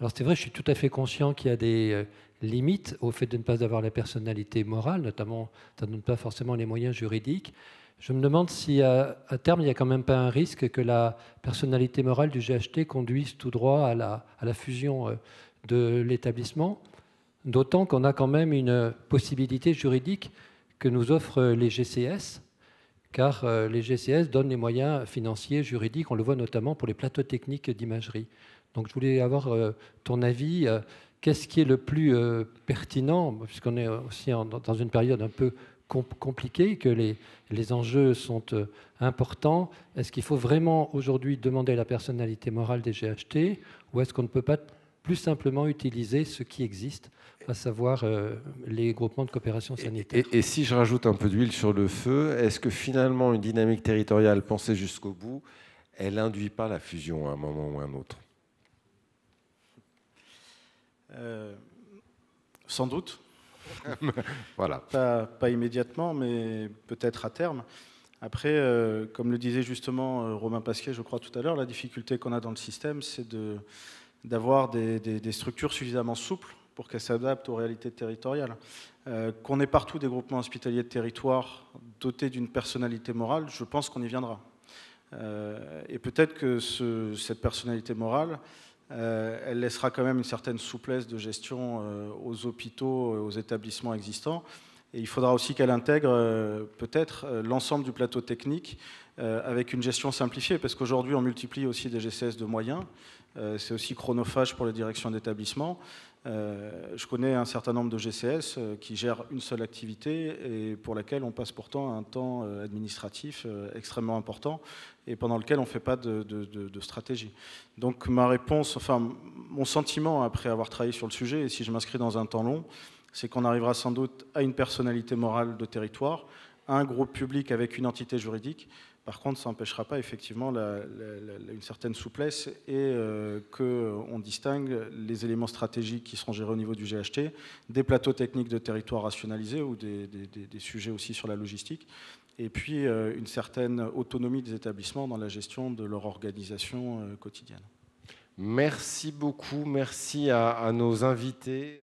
Speaker 10: Alors, c'est vrai, je suis tout à fait conscient qu'il y a des limites au fait de ne pas avoir la personnalité morale, notamment, ça ne donne pas forcément les moyens juridiques. Je me demande si, à terme, il n'y a quand même pas un risque que la personnalité morale du GHT conduise tout droit à la fusion de l'établissement. D'autant qu'on a quand même une possibilité juridique que nous offrent les GCS, car les GCS donnent les moyens financiers, juridiques, on le voit notamment pour les plateaux techniques d'imagerie. Donc je voulais avoir ton avis. Qu'est-ce qui est le plus pertinent, puisqu'on est aussi dans une période un peu compliquée, que les enjeux sont importants. Est-ce qu'il faut vraiment aujourd'hui demander la personnalité morale des GHT, ou est-ce qu'on ne peut pas plus simplement utiliser ce qui existe, à savoir les groupements de coopération sanitaire.
Speaker 1: Et si je rajoute un peu d'huile sur le feu, est-ce que finalement une dynamique territoriale pensée jusqu'au bout, elle n'induit pas la fusion à un moment ou à un autre?
Speaker 2: Sans doute.
Speaker 1: Voilà.
Speaker 2: Pas immédiatement, mais peut-être à terme. Après, comme le disait justement Romain Pasquier, je crois tout à l'heure, la difficulté qu'on a dans le système, c'est d'avoir des structures suffisamment souples pour qu'elles s'adaptent aux réalités territoriales. Qu'on ait partout des groupements hospitaliers de territoire dotés d'une personnalité morale, je pense qu'on y viendra. Et peut-être que cette personnalité morale, elle laissera quand même une certaine souplesse de gestion aux hôpitaux, aux établissements existants. Et il faudra aussi qu'elle intègre peut-être l'ensemble du plateau technique avec une gestion simplifiée, parce qu'aujourd'hui on multiplie aussi des GCS de moyens. C'est aussi chronophage pour les directions d'établissement. Je connais un certain nombre de GCS qui gèrent une seule activité et pour laquelle on passe pourtant un temps administratif extrêmement important et pendant lequel on ne fait pas de stratégie. Donc ma réponse, enfin mon sentiment après avoir travaillé sur le sujet, et si je m'inscris dans un temps long, c'est qu'on arrivera sans doute à une personnalité morale de territoire, à un groupe public avec une entité juridique. Par contre, ça n'empêchera pas effectivement une certaine souplesse et qu'on distingue les éléments stratégiques qui seront gérés au niveau du GHT, des plateaux techniques de territoire rationalisés ou des sujets aussi sur la logistique, et puis une certaine autonomie des établissements dans la gestion de leur organisation quotidienne.
Speaker 1: Merci beaucoup, merci à nos invités.